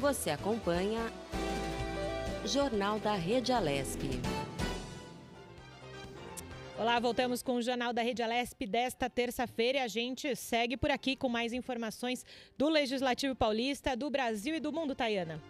Você acompanha Jornal da Rede Alesp. Olá, voltamos com o Jornal da Rede Alesp desta terça-feira e a gente segue por aqui com mais informações do Legislativo Paulista, do Brasil e do mundo, Tayana.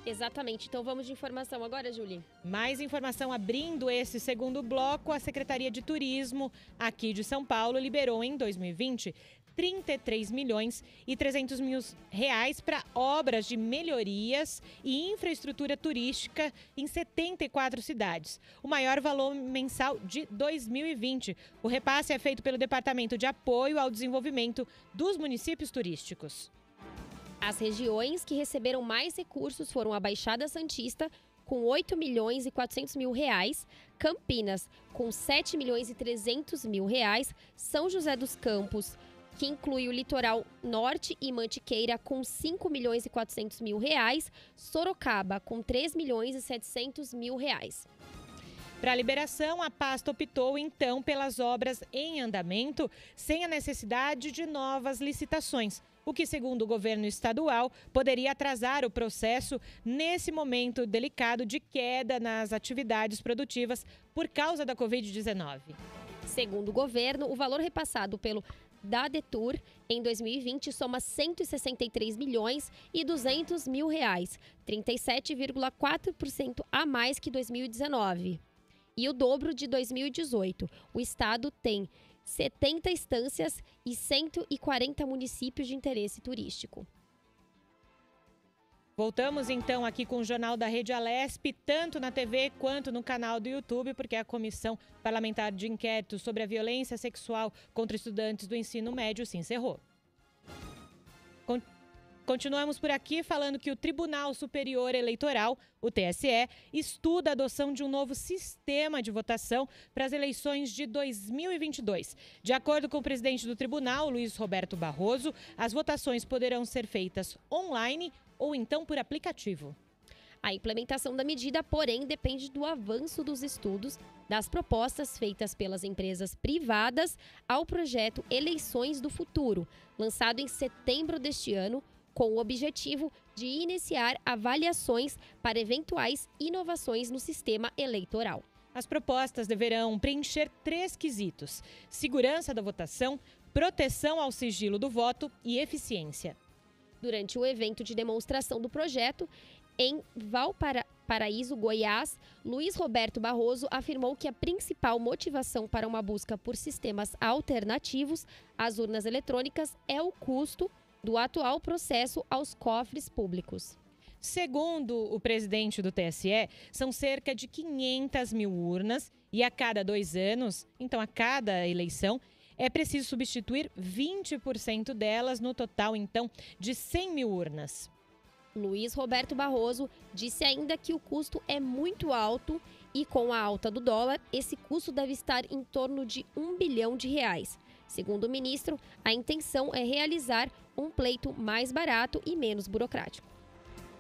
Exatamente, então vamos de informação agora, Julie. Mais informação abrindo esse segundo bloco, a Secretaria de Turismo aqui de São Paulo liberou em 2020 33 milhões e 300 mil reais para obras de melhorias e infraestrutura turística em 74 cidades. O maior valor mensal de 2020. O repasse é feito pelo Departamento de Apoio ao Desenvolvimento dos Municípios Turísticos. As regiões que receberam mais recursos foram a Baixada Santista, com 8 milhões e 400 mil reais, Campinas, com 7 milhões e 300 mil reais, São José dos Campos, que inclui o litoral norte e Mantiqueira, com 5 milhões e 400 mil reais, Sorocaba, com 3 milhões e 700 mil reais. Para a liberação, a pasta optou, então, pelas obras em andamento, sem a necessidade de novas licitações, o que, segundo o governo estadual, poderia atrasar o processo nesse momento delicado de queda nas atividades produtivas por causa da Covid-19. Segundo o governo, o valor repassado pelo Dadetur em 2020 soma 163 milhões e 200 mil reais, 37,4% a mais que 2019. E o dobro de 2018. O estado tem 70 estâncias e 140 municípios de interesse turístico. Voltamos então aqui com o Jornal da Rede Alesp, tanto na TV quanto no canal do YouTube, porque a Comissão Parlamentar de Inquérito sobre a Violência Sexual contra Estudantes do Ensino Médio se encerrou. Continuamos por aqui falando que o Tribunal Superior Eleitoral, o TSE, estuda a adoção de um novo sistema de votação para as eleições de 2022. De acordo com o presidente do tribunal, Luiz Roberto Barroso, as votações poderão ser feitas online ou então por aplicativo. A implementação da medida, porém, depende do avanço dos estudos das propostas feitas pelas empresas privadas ao projeto Eleições do Futuro, lançado em setembro deste ano, com o objetivo de iniciar avaliações para eventuais inovações no sistema eleitoral. As propostas deverão preencher 3 quesitos: segurança da votação, proteção ao sigilo do voto e eficiência. Durante o evento de demonstração do projeto, em Valparaíso, Goiás, Luiz Roberto Barroso afirmou que a principal motivação para uma busca por sistemas alternativos às urnas eletrônicas é o custo do atual processo aos cofres públicos. Segundo o presidente do TSE, são cerca de 500 mil urnas e a cada 2 anos, então a cada eleição, é preciso substituir 20% delas no total, então, de 100 mil urnas. Luiz Roberto Barroso disse ainda que o custo é muito alto e, com a alta do dólar, esse custo deve estar em torno de R$1 bilhão. Segundo o ministro, a intenção é realizar um pleito mais barato e menos burocrático.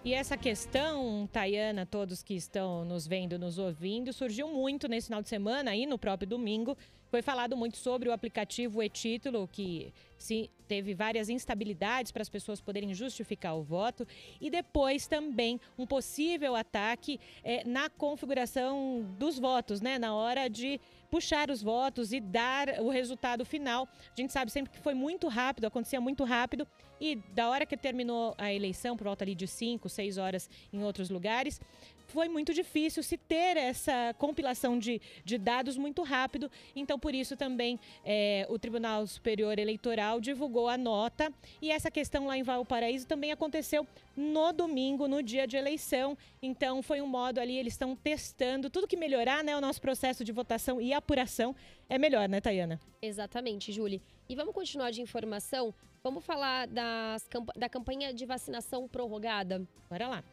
E essa questão, Tayana, todos que estão nos vendo, nos ouvindo, surgiu muito nesse final de semana e no próprio domingo. Foi falado muito sobre o aplicativo e-Título, que teve várias instabilidades para as pessoas poderem justificar o voto. E depois também um possível ataque na configuração dos votos, né? Na hora de puxar os votos e dar o resultado final. A gente sabe sempre que foi muito rápido, acontecia muito rápido. E da hora que terminou a eleição, por volta ali de 5, 6 horas em outros lugares, foi muito difícil se ter essa compilação de dados muito rápido. Então, por isso também o Tribunal Superior Eleitoral divulgou a nota. E essa questão lá em Valparaíso também aconteceu no domingo, no dia de eleição. Então, foi um modo ali, eles estão testando tudo que melhorar, né? O nosso processo de votação e apuração é melhor, né, Tayana? Exatamente, Julie. E vamos continuar de informação? Vamos falar da campanha de vacinação prorrogada? Bora lá.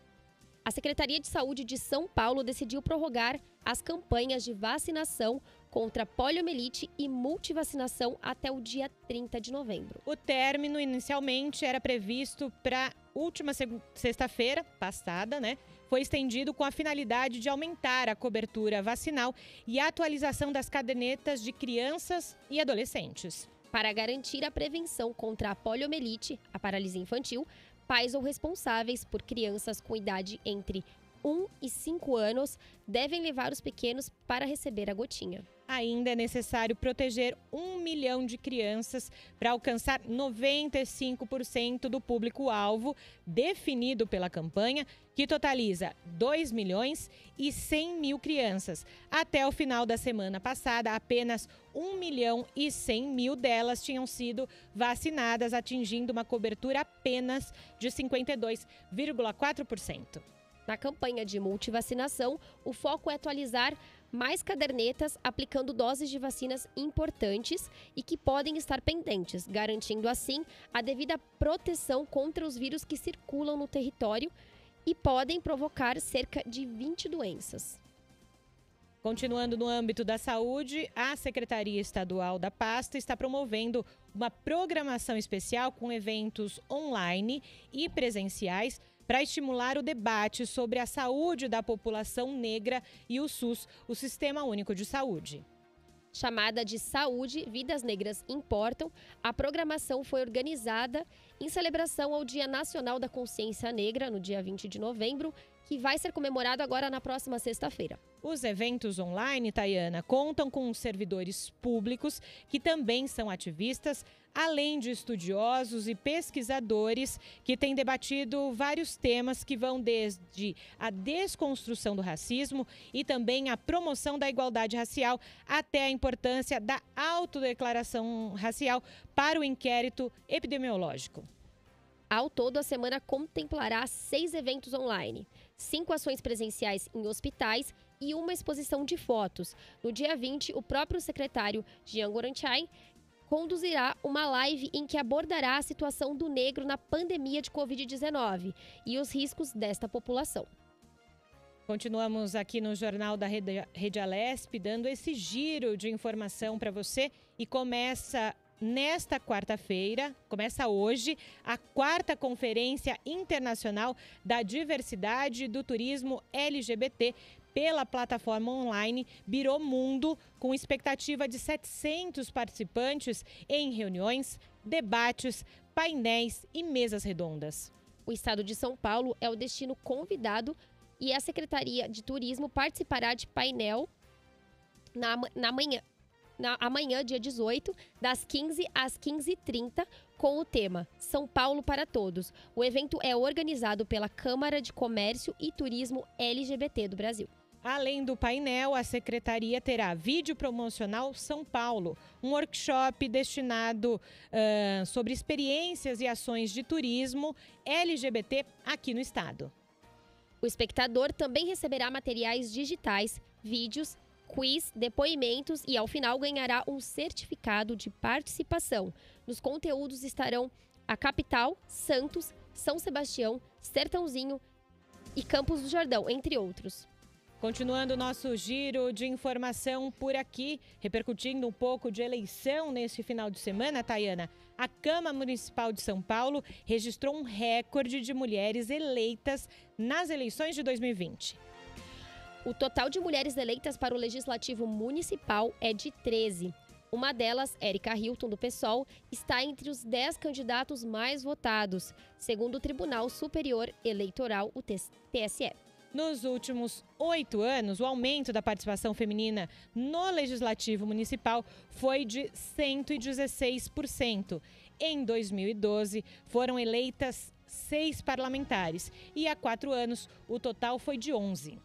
A Secretaria de Saúde de São Paulo decidiu prorrogar as campanhas de vacinação contra poliomielite e multivacinação até o dia 30 de novembro. O término inicialmente era previsto para última sexta-feira passada, né? Foi estendido com a finalidade de aumentar a cobertura vacinal e a atualização das cadernetas de crianças e adolescentes. Para garantir a prevenção contra a poliomielite, a paralisia infantil, pais ou responsáveis por crianças com idade entre 1 e 5 anos devem levar os pequenos para receber a gotinha. Ainda é necessário proteger 1 milhão de crianças para alcançar 95% do público-alvo definido pela campanha, que totaliza 2 milhões e 100 mil crianças. Até o final da semana passada, apenas 1 milhão e 100 mil delas tinham sido vacinadas, atingindo uma cobertura apenas de 52,4%. Na campanha de multivacinação, o foco é atualizar mais cadernetas aplicando doses de vacinas importantes e que podem estar pendentes, garantindo assim a devida proteção contra os vírus que circulam no território e podem provocar cerca de 20 doenças. Continuando no âmbito da saúde, a Secretaria Estadual da Pasta está promovendo uma programação especial com eventos online e presenciais para estimular o debate sobre a saúde da população negra e o SUS, o Sistema Único de Saúde. Chamada de Saúde, Vidas Negras Importam, a programação foi organizada em celebração ao Dia Nacional da Consciência Negra, no dia 20 de novembro, que vai ser comemorado agora na próxima sexta-feira. Os eventos online, Tayana, contam com servidores públicos que também são ativistas, além de estudiosos e pesquisadores que têm debatido vários temas que vão desde a desconstrução do racismo e também a promoção da igualdade racial até a importância da autodeclaração racial para o inquérito epidemiológico. Ao todo, a semana contemplará 6 eventos online, 5 ações presenciais em hospitais e uma exposição de fotos. No dia 20, o próprio secretário Jean Goranchai conduzirá uma live em que abordará a situação do negro na pandemia de Covid-19 e os riscos desta população. Continuamos aqui no Jornal da Rede Alesp, dando esse giro de informação para você e começa nesta quarta-feira, começa hoje, a 4ª Conferência Internacional da Diversidade do Turismo LGBT pela plataforma online Birô Mundo, com expectativa de 700 participantes em reuniões, debates, painéis e mesas redondas. O estado de São Paulo é o destino convidado e a Secretaria de Turismo participará de painel amanhã, dia 18, das 15 às 15h30, com o tema São Paulo para Todos. O evento é organizado pela Câmara de Comércio e Turismo LGBT do Brasil. Além do painel, a secretaria terá vídeo promocional São Paulo, um workshop destinado sobre experiências e ações de turismo LGBT aqui no estado. O espectador também receberá materiais digitais, vídeos, quiz, depoimentos e, ao final, ganhará um certificado de participação. Nos conteúdos estarão a capital, Santos, São Sebastião, Sertãozinho e Campos do Jordão, entre outros. Continuando o nosso giro de informação por aqui, repercutindo um pouco de eleição neste final de semana, Tayana, a Câmara Municipal de São Paulo registrou um recorde de mulheres eleitas nas eleições de 2020. O total de mulheres eleitas para o Legislativo Municipal é de 13. Uma delas, Érica Hilton, do PSOL, está entre os 10 candidatos mais votados, segundo o Tribunal Superior Eleitoral, o TSE. Nos últimos 8 anos, o aumento da participação feminina no Legislativo Municipal foi de 116%. Em 2012, foram eleitas 6 parlamentares e há 4 anos o total foi de 11.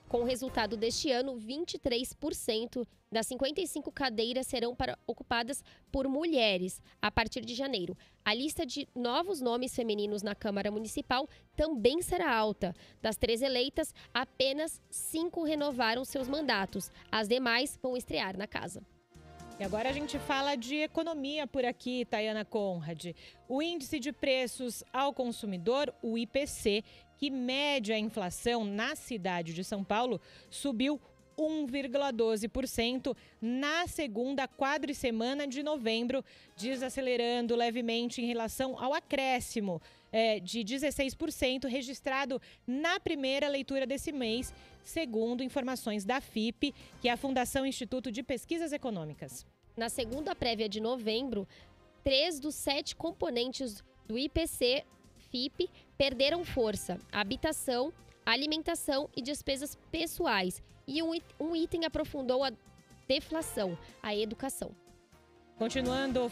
Com o resultado deste ano, 23% das 55 cadeiras serão ocupadas por mulheres a partir de janeiro. A lista de novos nomes femininos na Câmara Municipal também será alta. Das 3 eleitas, apenas 5 renovaram seus mandatos. As demais vão estrear na casa. E agora a gente fala de economia por aqui, Tayana Conrad. O Índice de Preços ao Consumidor, o IPC, que mede a inflação na cidade de São Paulo, subiu 1,12% na segunda quadricemana de novembro, desacelerando levemente em relação ao acréscimo de 16% registrado na primeira leitura desse mês, segundo informações da FIPE, que é a Fundação Instituto de Pesquisas Econômicas. Na segunda prévia de novembro, 3 dos 7 componentes do IPC FIPE perderam força: habitação, alimentação e despesas pessoais. E um item aprofundou a deflação: a educação. Continuando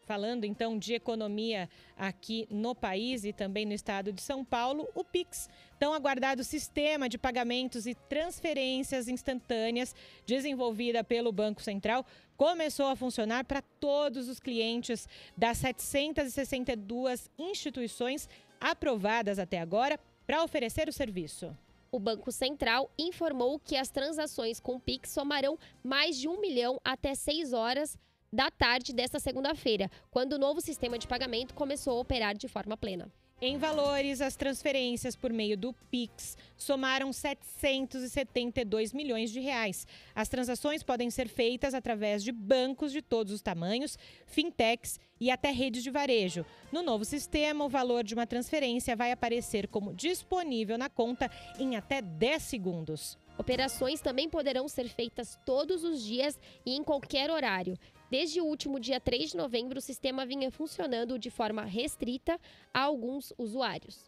falando então de economia aqui no país e também no estado de São Paulo, o Pix, tão aguardado sistema de pagamentos e transferências instantâneas desenvolvida pelo Banco Central, começou a funcionar para todos os clientes das 762 instituições aprovadas até agora para oferecer o serviço. O Banco Central informou que as transações com Pix somarão mais de 1 milhão até 6 horas da tarde desta segunda-feira, quando o novo sistema de pagamento começou a operar de forma plena. Em valores, as transferências por meio do Pix somaram 772 milhões de reais. As transações podem ser feitas através de bancos de todos os tamanhos, fintechs e até redes de varejo. No novo sistema, o valor de uma transferência vai aparecer como disponível na conta em até 10 segundos. Operações também poderão ser feitas todos os dias e em qualquer horário. Desde o último dia 3 de novembro, o sistema vinha funcionando de forma restrita a alguns usuários.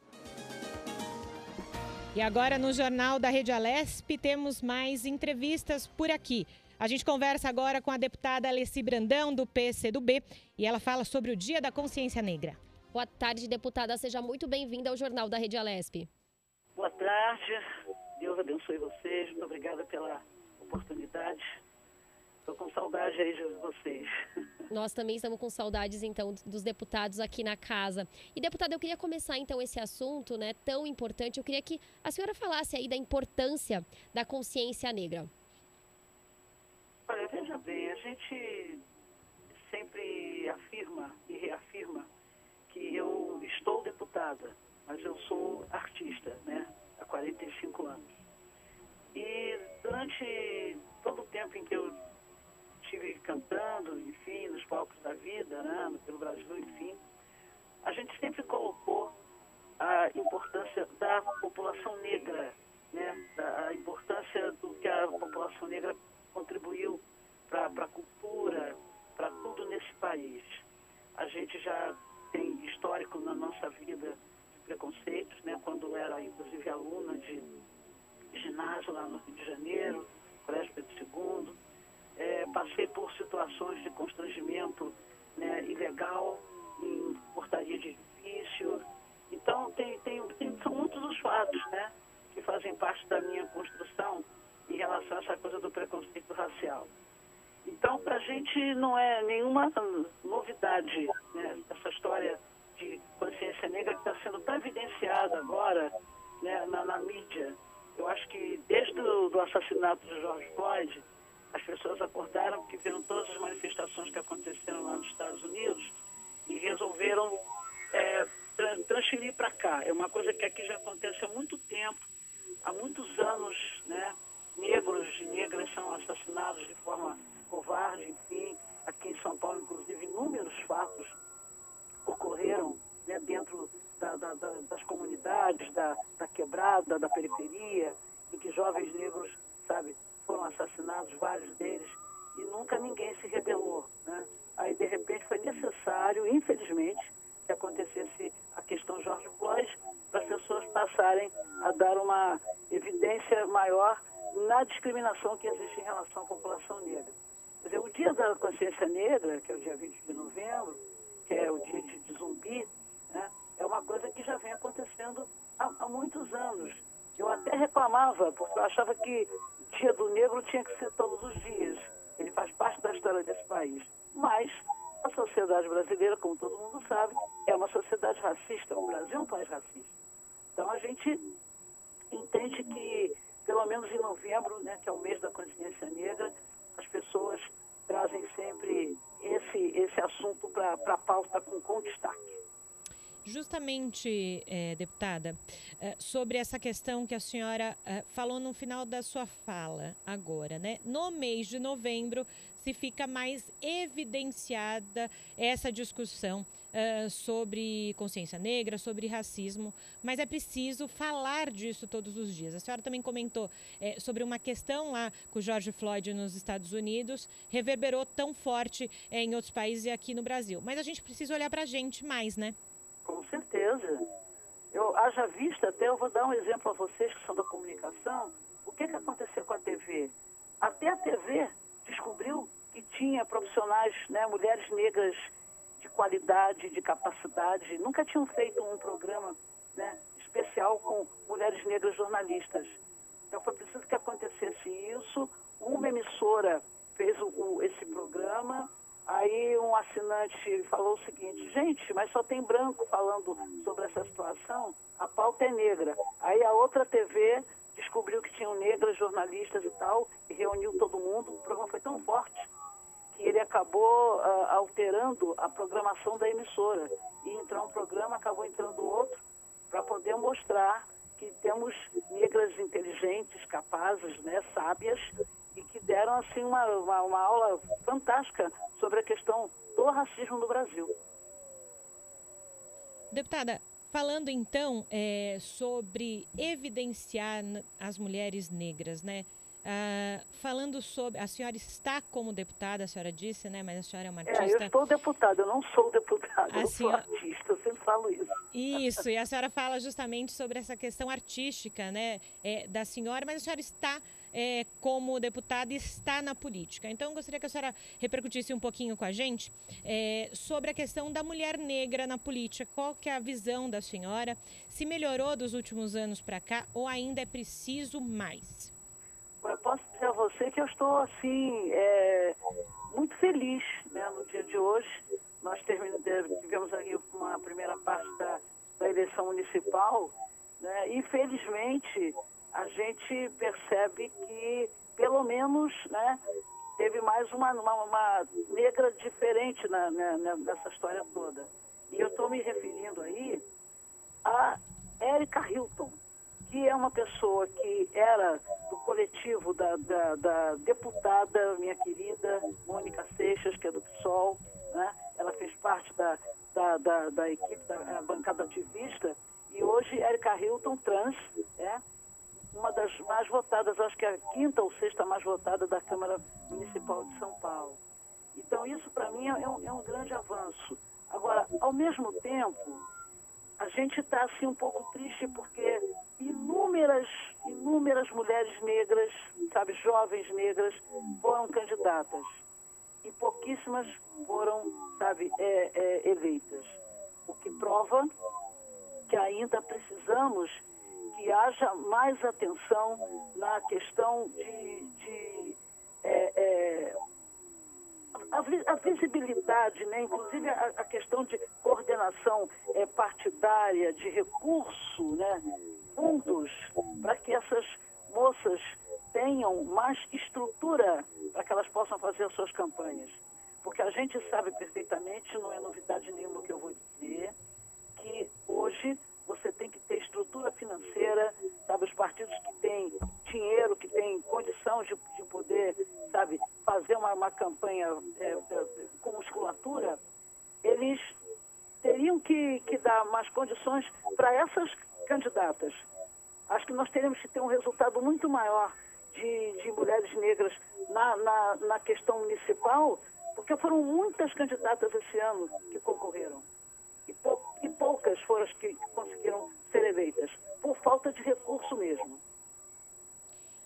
E agora, no Jornal da Rede Alesp, temos mais entrevistas por aqui. A gente conversa agora com a deputada Alessi Brandão, do PCdoB, e ela fala sobre o Dia da Consciência Negra. Boa tarde, deputada. Seja muito bem-vinda ao Jornal da Rede Alesp. Boa tarde. Deus abençoe vocês. Muito obrigada pela oportunidade. Estou com saudade aí de vocês. Nós também estamos com saudades, então, dos deputados aqui na casa. E, deputada, eu queria começar, então, esse assunto, né, tão importante. Eu queria que a senhora falasse aí da importância da consciência negra. Olha, veja bem, a gente sempre afirma e reafirma que eu estou deputada, mas eu sou artista, né, há 45 anos. E durante todo o tempo em que eu estive cantando, enfim, nos palcos da vida, né, pelo Brasil, enfim, a gente sempre colocou a importância da população negra, né, a importância do que a população negra contribuiu para a cultura, para tudo nesse país. A gente já tem histórico na nossa vida de preconceitos, né, quando era, inclusive, aluna de ginásio lá no Rio de Janeiro, Colégio Pedro II. Passei por situações de constrangimento, né, ilegal, em portaria de edifício. Então, são muitos os fatos, né, que fazem parte da minha construção em relação a essa coisa do preconceito racial. Então, para a gente não é nenhuma novidade, né, essa história de consciência negra que está sendo tão evidenciada agora, né, na mídia. Eu acho que desde o assassinato de George Floyd, as pessoas acordaram porque viram todas as manifestações que aconteceram lá nos Estados Unidos e resolveram transferir para cá. É uma coisa que aqui já acontece há muito tempo, há muitos anos, né? Negros e negras são assassinados de forma covarde, enfim. Aqui em São Paulo, inclusive, inúmeros fatos ocorreram, né, dentro das comunidades, da quebrada, da periferia, em que jovens negros, sabe, foram assassinados, vários deles, e nunca ninguém se rebelou, né? Aí, de repente, foi necessário, infelizmente, que acontecesse a questão George Floyd, para as pessoas passarem a dar uma evidência maior na discriminação que existe em relação à população negra. Quer dizer, o Dia da Consciência Negra, que é o dia 20 de novembro, que é o dia de Zumbi, né, é uma coisa que já vem acontecendo há muitos anos. Eu até reclamava, porque eu achava que o Dia do Negro tinha que ser todos os dias. Ele faz parte da história desse país. Mas a sociedade brasileira, como todo mundo sabe, é uma sociedade racista. O Brasil é um país racista. Então a gente entende que, pelo menos em novembro, né, que é o mês da consciência negra, as pessoas trazem sempre esse assunto para a pauta com destaque. Justamente, deputada, sobre essa questão que a senhora falou no final da sua fala agora, né? No mês de novembro se fica mais evidenciada essa discussão sobre consciência negra, sobre racismo, mas é preciso falar disso todos os dias. A senhora também comentou sobre uma questão lá com o George Floyd nos Estados Unidos, reverberou tão forte em outros países e aqui no Brasil. Mas a gente precisa olhar para a gente mais, né? Com certeza. Haja vista, até eu vou dar um exemplo a vocês que são da comunicação, o que aconteceu com a TV? Até a TV descobriu que tinha profissionais, né, mulheres negras de qualidade, de capacidade, nunca tinham feito um programa, né, especial com mulheres negras jornalistas. Então foi preciso que acontecesse isso. Uma emissora fez esse programa, aí um assinante falou o seguinte: gente, mas só tem branco falando sobre essa situação, a pauta é negra. Aí a outra TV descobriu que tinham negras jornalistas e tal, e reuniu todo mundo. O programa foi tão forte que ele acabou alterando a programação da emissora. E entrou um programa, acabou entrando outro, para poder mostrar que temos negras inteligentes, capazes, né, sábias, e que deram assim uma aula fantástica sobre a questão do racismo no Brasil. Deputada, falando então sobre evidenciar as mulheres negras, né? Falando sobre... A senhora está como deputada, a senhora disse, né? Mas a senhora é uma artista... Eu estou deputada, eu não sou deputada, eu sou artista, eu sempre falo isso. Isso, e a senhora fala justamente sobre essa questão artística, né? Da senhora, mas a senhora está... como deputada, está na política. Então, eu gostaria que a senhora repercutisse um pouquinho com a gente sobre a questão da mulher negra na política. Qual que é a visão da senhora? Se melhorou dos últimos anos para cá ou ainda é preciso mais? Eu posso dizer a você que eu estou, assim, muito feliz, né, no dia de hoje. Nós tivemos aqui uma primeira parte da eleição municipal, né, e, felizmente, a gente percebe que, pelo menos, né, teve mais uma negra diferente nessa história toda. E eu estou me referindo aí a Érica Hilton, que é uma pessoa que era do coletivo da deputada, minha querida Mônica Seixas, que é do PSOL, né? Ela fez parte da equipe da bancada ativista, e hoje Érica Hilton, trans, uma das mais votadas, acho que é a quinta ou sexta mais votada da Câmara Municipal de São Paulo. Então isso para mim é um grande avanço. Agora, ao mesmo tempo, a gente está assim um pouco triste porque inúmeras mulheres negras, sabe, jovens negras, foram candidatas e pouquíssimas foram, sabe, eleitas. O que prova que ainda precisamos que haja mais atenção na questão a visibilidade, né? Inclusive a questão de coordenação partidária, de recurso, né? Fundos, para que essas moças tenham mais estrutura para que elas possam fazer as suas campanhas. Porque a gente sabe perfeitamente, não é novidade nenhuma que eu vou dizer, que hoje você tem que ter estrutura financeira, sabe, os partidos que têm dinheiro, que têm condição de poder, sabe, fazer uma campanha com musculatura, eles teriam que dar mais condições para essas candidatas. Acho que nós teríamos que ter um resultado muito maior de mulheres negras na questão municipal, porque foram muitas candidatas esse ano que concorreram. E poucas foram as que conseguiram ser eleitas, por falta de recurso mesmo.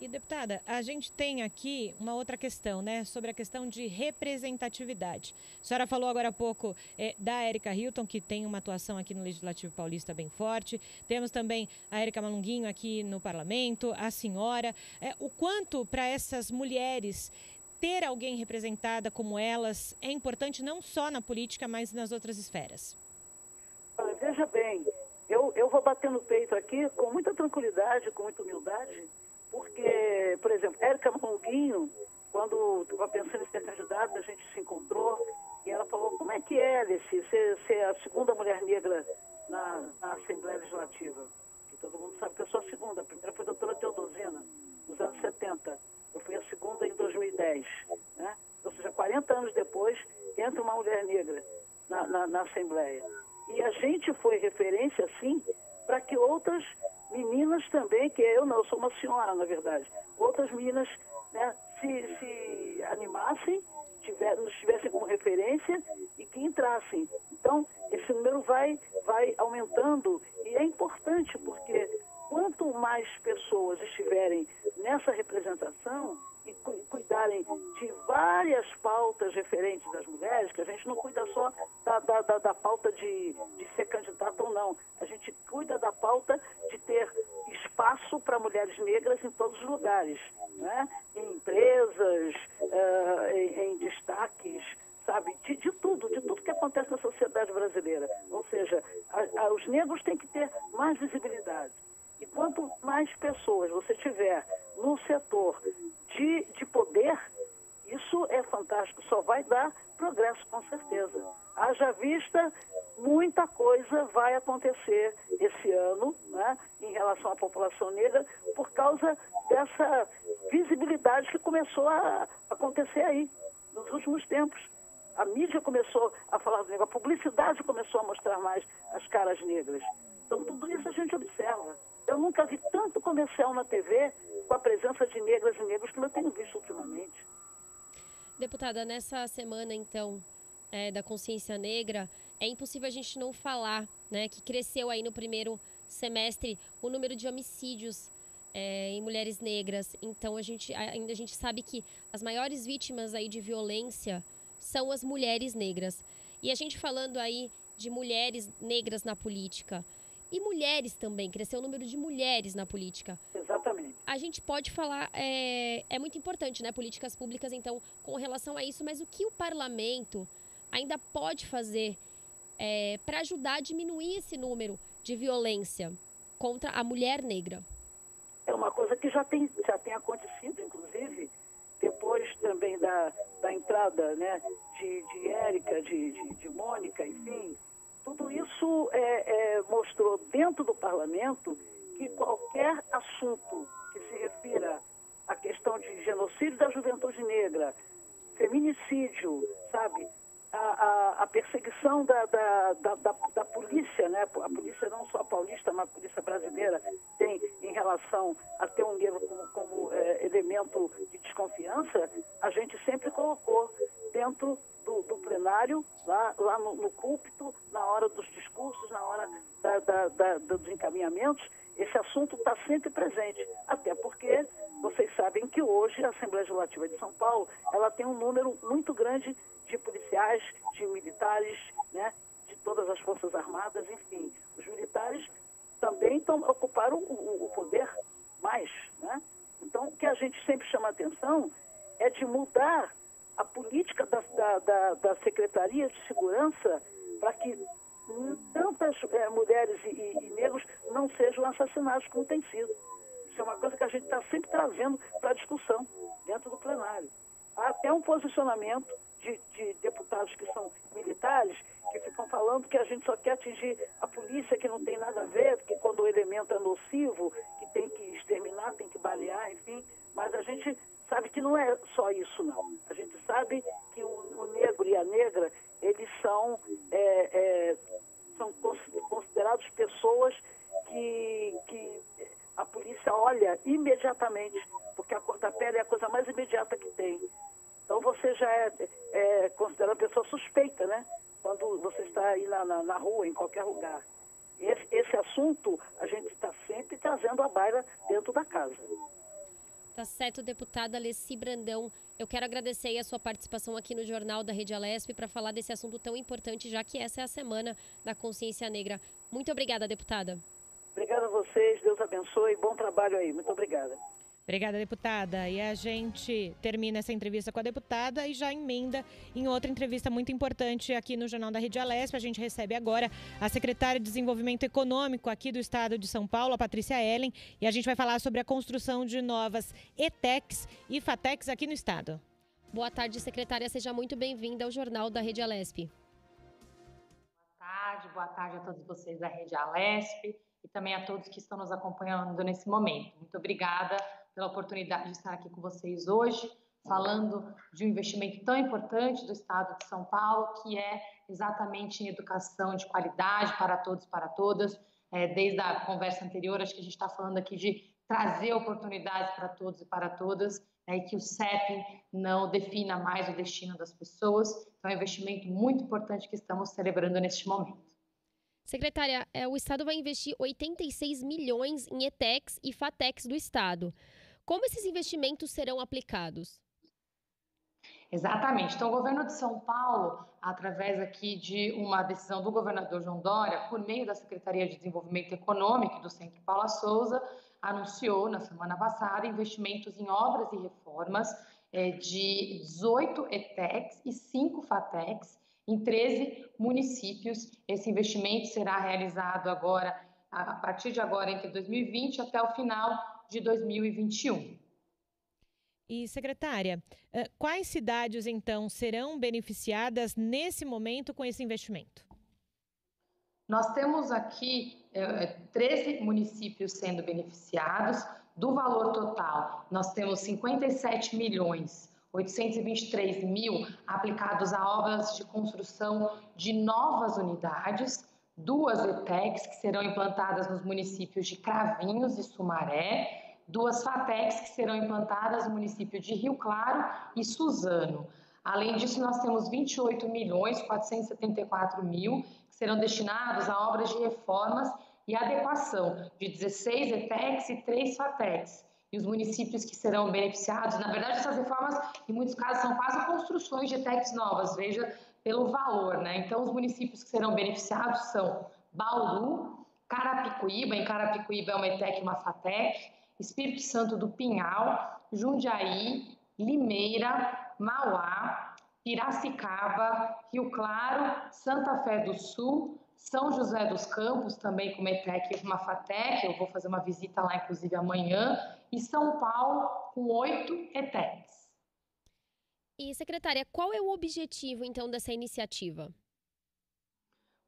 E, deputada, a gente tem aqui uma outra questão, né, sobre a questão de representatividade. A senhora falou agora há pouco da Érica Hilton, que tem uma atuação aqui no Legislativo Paulista bem forte. Temos também a Érica Malunguinho aqui no Parlamento, a senhora. O quanto para essas mulheres ter alguém representada como elas é importante não só na política, mas nas outras esferas? Olha, veja bem, eu vou bater no peito aqui com muita tranquilidade, com muita humildade, porque, por exemplo, Érica Malunguinho, quando estava pensando em ser candidata, a gente se encontrou e ela falou: como é que é, Alice, ser a segunda mulher negra na Assembleia Legislativa? Que todo mundo sabe que eu sou a segunda. A primeira foi a doutora Teodosina, nos anos 70. Eu fui a segunda em 2010. Né? Ou seja, 40 anos depois, entra uma mulher negra na Assembleia. E a gente foi referência, sim, para que outras meninas também, que eu sou uma senhora, na verdade, outras meninas, né, se animassem, nos tivessem como referência e que entrassem. Então, esse número vai aumentando e é importante, negras estiverem nessa representação e cuidarem de várias pautas referentes das mulheres, que a gente não cuida só da pauta de ser candidata ou não, a gente cuida da pauta de ter espaço para mulheres negras em todos os lugares, né? Em empresas, em destaques, sabe, de tudo que acontece na sociedade brasileira. Ou seja, os negros têm que ter mais visibilidade. E quanto mais pessoas você tiver no setor de poder, isso é fantástico, só vai dar progresso, com certeza. Haja vista, muita coisa vai acontecer esse ano, né, em relação à população negra, por causa dessa visibilidade que começou a acontecer aí, nos últimos tempos. A mídia começou a falar do negro, a publicidade começou a mostrar mais as caras negras. Então, tudo isso a gente observa. Eu nunca vi tanto comercial na TV com a presença de negras e negros como eu tenho visto ultimamente. Deputada, nessa semana, então, da consciência negra, é impossível a gente não falar, né, que cresceu aí no primeiro semestre o número de homicídios em mulheres negras. Então, a gente sabe que as maiores vítimas aí de violência são as mulheres negras. E a gente falando aí de mulheres negras na política, e mulheres também, cresceu o número de mulheres na política. Exatamente. A gente pode falar, é muito importante, né, políticas públicas, então, com relação a isso, mas o que o parlamento ainda pode fazer para ajudar a diminuir esse número de violência contra a mulher negra? É uma coisa que já tem acontecido, inclusive, depois também da entrada, né, de Érica, de Mônica, enfim. Tudo isso mostrou dentro do parlamento que qualquer assunto que se refira à questão de genocídio da juventude negra, feminicídio, sabe, a perseguição da polícia, né, a polícia não só paulista, mas a polícia brasileira tem em relação a ter um negro como elemento de desconfiança, a gente sempre colocou dentro do plenário, lá no púlpito, na hora dos discursos, na hora dos encaminhamentos, esse assunto está sempre presente. Até porque vocês sabem que hoje a Assembleia Legislativa de São Paulo, ela tem um número muito grande de policiais, de militares, né, de todas as Forças Armadas, enfim. Os militares também ocuparam o poder mais, né? Então, o que a gente sempre chama a atenção é de mudar a política da Secretaria de Segurança para que tantas mulheres e negros não sejam assassinados como tem sido. Isso é uma coisa que a gente está sempre trazendo para a discussão dentro do plenário. Há até um posicionamento de deputados que são militares, que ficam falando que a gente só quer atingir a polícia, que não tem nada a ver, porque quando o elemento é nocivo, que tem que exterminar, tem que balear, enfim. Mas a gente sabe que não é só isso, não. A gente sabe que o negro e a negra, eles são considerados pessoas que a polícia olha imediatamente, porque a cor da pele é a coisa mais imediata que tem. Então você já é considerada pessoa suspeita, né? Quando você está aí na rua, em qualquer lugar. Esse assunto a gente está sempre trazendo à baila dentro da casa. Tá certo, deputada Alessi Brandão. Eu quero agradecer aí a sua participação aqui no Jornal da Rede Alesp para falar desse assunto tão importante, já que essa é a Semana da Consciência Negra. Muito obrigada, deputada. Obrigada a vocês, Deus abençoe, bom trabalho aí. Muito obrigada. Obrigada, deputada. E a gente termina essa entrevista com a deputada e já emenda em outra entrevista muito importante aqui no Jornal da Rede Alesp. A gente recebe agora a secretária de Desenvolvimento Econômico aqui do Estado de São Paulo, a Patrícia Ellen, e a gente vai falar sobre a construção de novas ETECs e FATECs aqui no Estado. Boa tarde, secretária. Seja muito bem-vinda ao Jornal da Rede Alesp. Boa tarde a todos vocês da Rede Alesp e também a todos que estão nos acompanhando nesse momento. Muito obrigada pela oportunidade de estar aqui com vocês hoje, falando de um investimento tão importante do Estado de São Paulo, que é exatamente em educação de qualidade para todos e para todas. Desde a conversa anterior, acho que a gente está falando aqui de trazer oportunidades para todos e para todas, e que o CEP não defina mais o destino das pessoas. Então, é um investimento muito importante que estamos celebrando neste momento. Secretária, o Estado vai investir 86 milhões em ETECs e FATECs do Estado. Como esses investimentos serão aplicados? Exatamente. Então, o governo de São Paulo, através aqui de uma decisão do governador João Dória, por meio da Secretaria de Desenvolvimento Econômico e do Centro Paula Souza, anunciou na semana passada investimentos em obras e reformas de 18 ETECs e 5 FATECs em 13 municípios. Esse investimento será realizado agora, a partir de agora, entre 2020 até o final de 2021. E, secretária, quais cidades, então, serão beneficiadas nesse momento com esse investimento? Nós temos aqui 13 municípios sendo beneficiados. Do valor total, nós temos 57.823.000 aplicados a obras de construção de novas unidades, 2 ETECs que serão implantadas nos municípios de Cravinhos e Sumaré, 2 FATECs que serão implantadas no município de Rio Claro e Suzano. Além disso, nós temos 28.474.000 que serão destinados a obras de reformas e adequação de 16 ETECs e 3 FATECs. E os municípios que serão beneficiados, na verdade, essas reformas, em muitos casos, são quase construções de ETECs novas, veja pelo valor, né? Então, os municípios que serão beneficiados são Bauru, Carapicuíba, em Carapicuíba é uma ETEC e uma FATEC, Espírito Santo do Pinhal, Jundiaí, Limeira, Mauá, Piracicaba, Rio Claro, Santa Fé do Sul, São José dos Campos, também com uma ETEC e uma FATEC, eu vou fazer uma visita lá, inclusive, amanhã, e São Paulo, com 8 ETECs. E, secretária, qual é o objetivo, então, dessa iniciativa?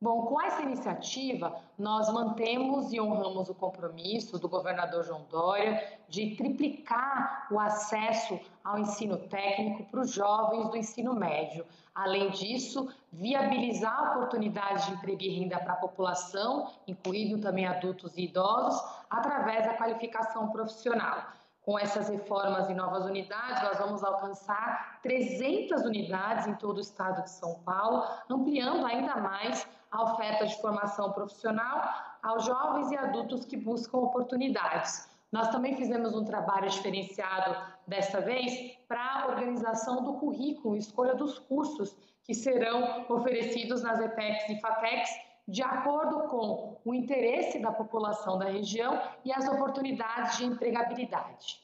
Bom, com essa iniciativa, nós mantemos e honramos o compromisso do governador João Dória de triplicar o acesso ao ensino técnico para os jovens do ensino médio. Além disso, viabilizar oportunidades de emprego e renda para a população, incluindo também adultos e idosos, através da qualificação profissional. Com essas reformas e novas unidades, nós vamos alcançar 300 unidades em todo o estado de São Paulo, ampliando ainda mais a oferta de formação profissional aos jovens e adultos que buscam oportunidades. Nós também fizemos um trabalho diferenciado desta vez para a organização do currículo, escolha dos cursos que serão oferecidos nas ETECs e FATECs, de acordo com o interesse da população da região e as oportunidades de empregabilidade.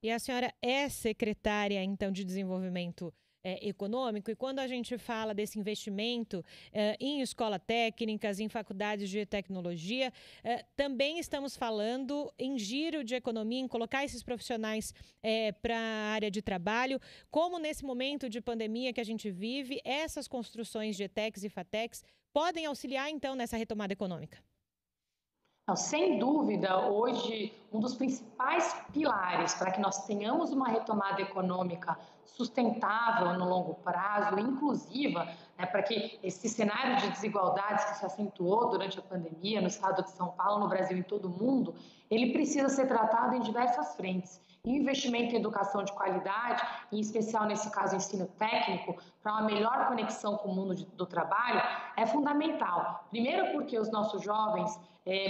E a senhora é secretária, então, de Desenvolvimento Econômico, e quando a gente fala desse investimento em escolas técnicas, em faculdades de tecnologia, também estamos falando em giro de economia, em colocar esses profissionais para a área de trabalho. Como nesse momento de pandemia que a gente vive, essas construções de ETECs e FATECs podem auxiliar, então, nessa retomada econômica? Não, sem dúvida, hoje, um dos principais pilares para que nós tenhamos uma retomada econômica sustentável no longo prazo, inclusiva, para que esse cenário de desigualdades que se acentuou durante a pandemia no estado de São Paulo, no Brasil e em todo o mundo, ele precisa ser tratado em diversas frentes. E o investimento em educação de qualidade, em especial nesse caso ensino técnico, para uma melhor conexão com o mundo do trabalho, é fundamental. Primeiro porque os nossos jovens,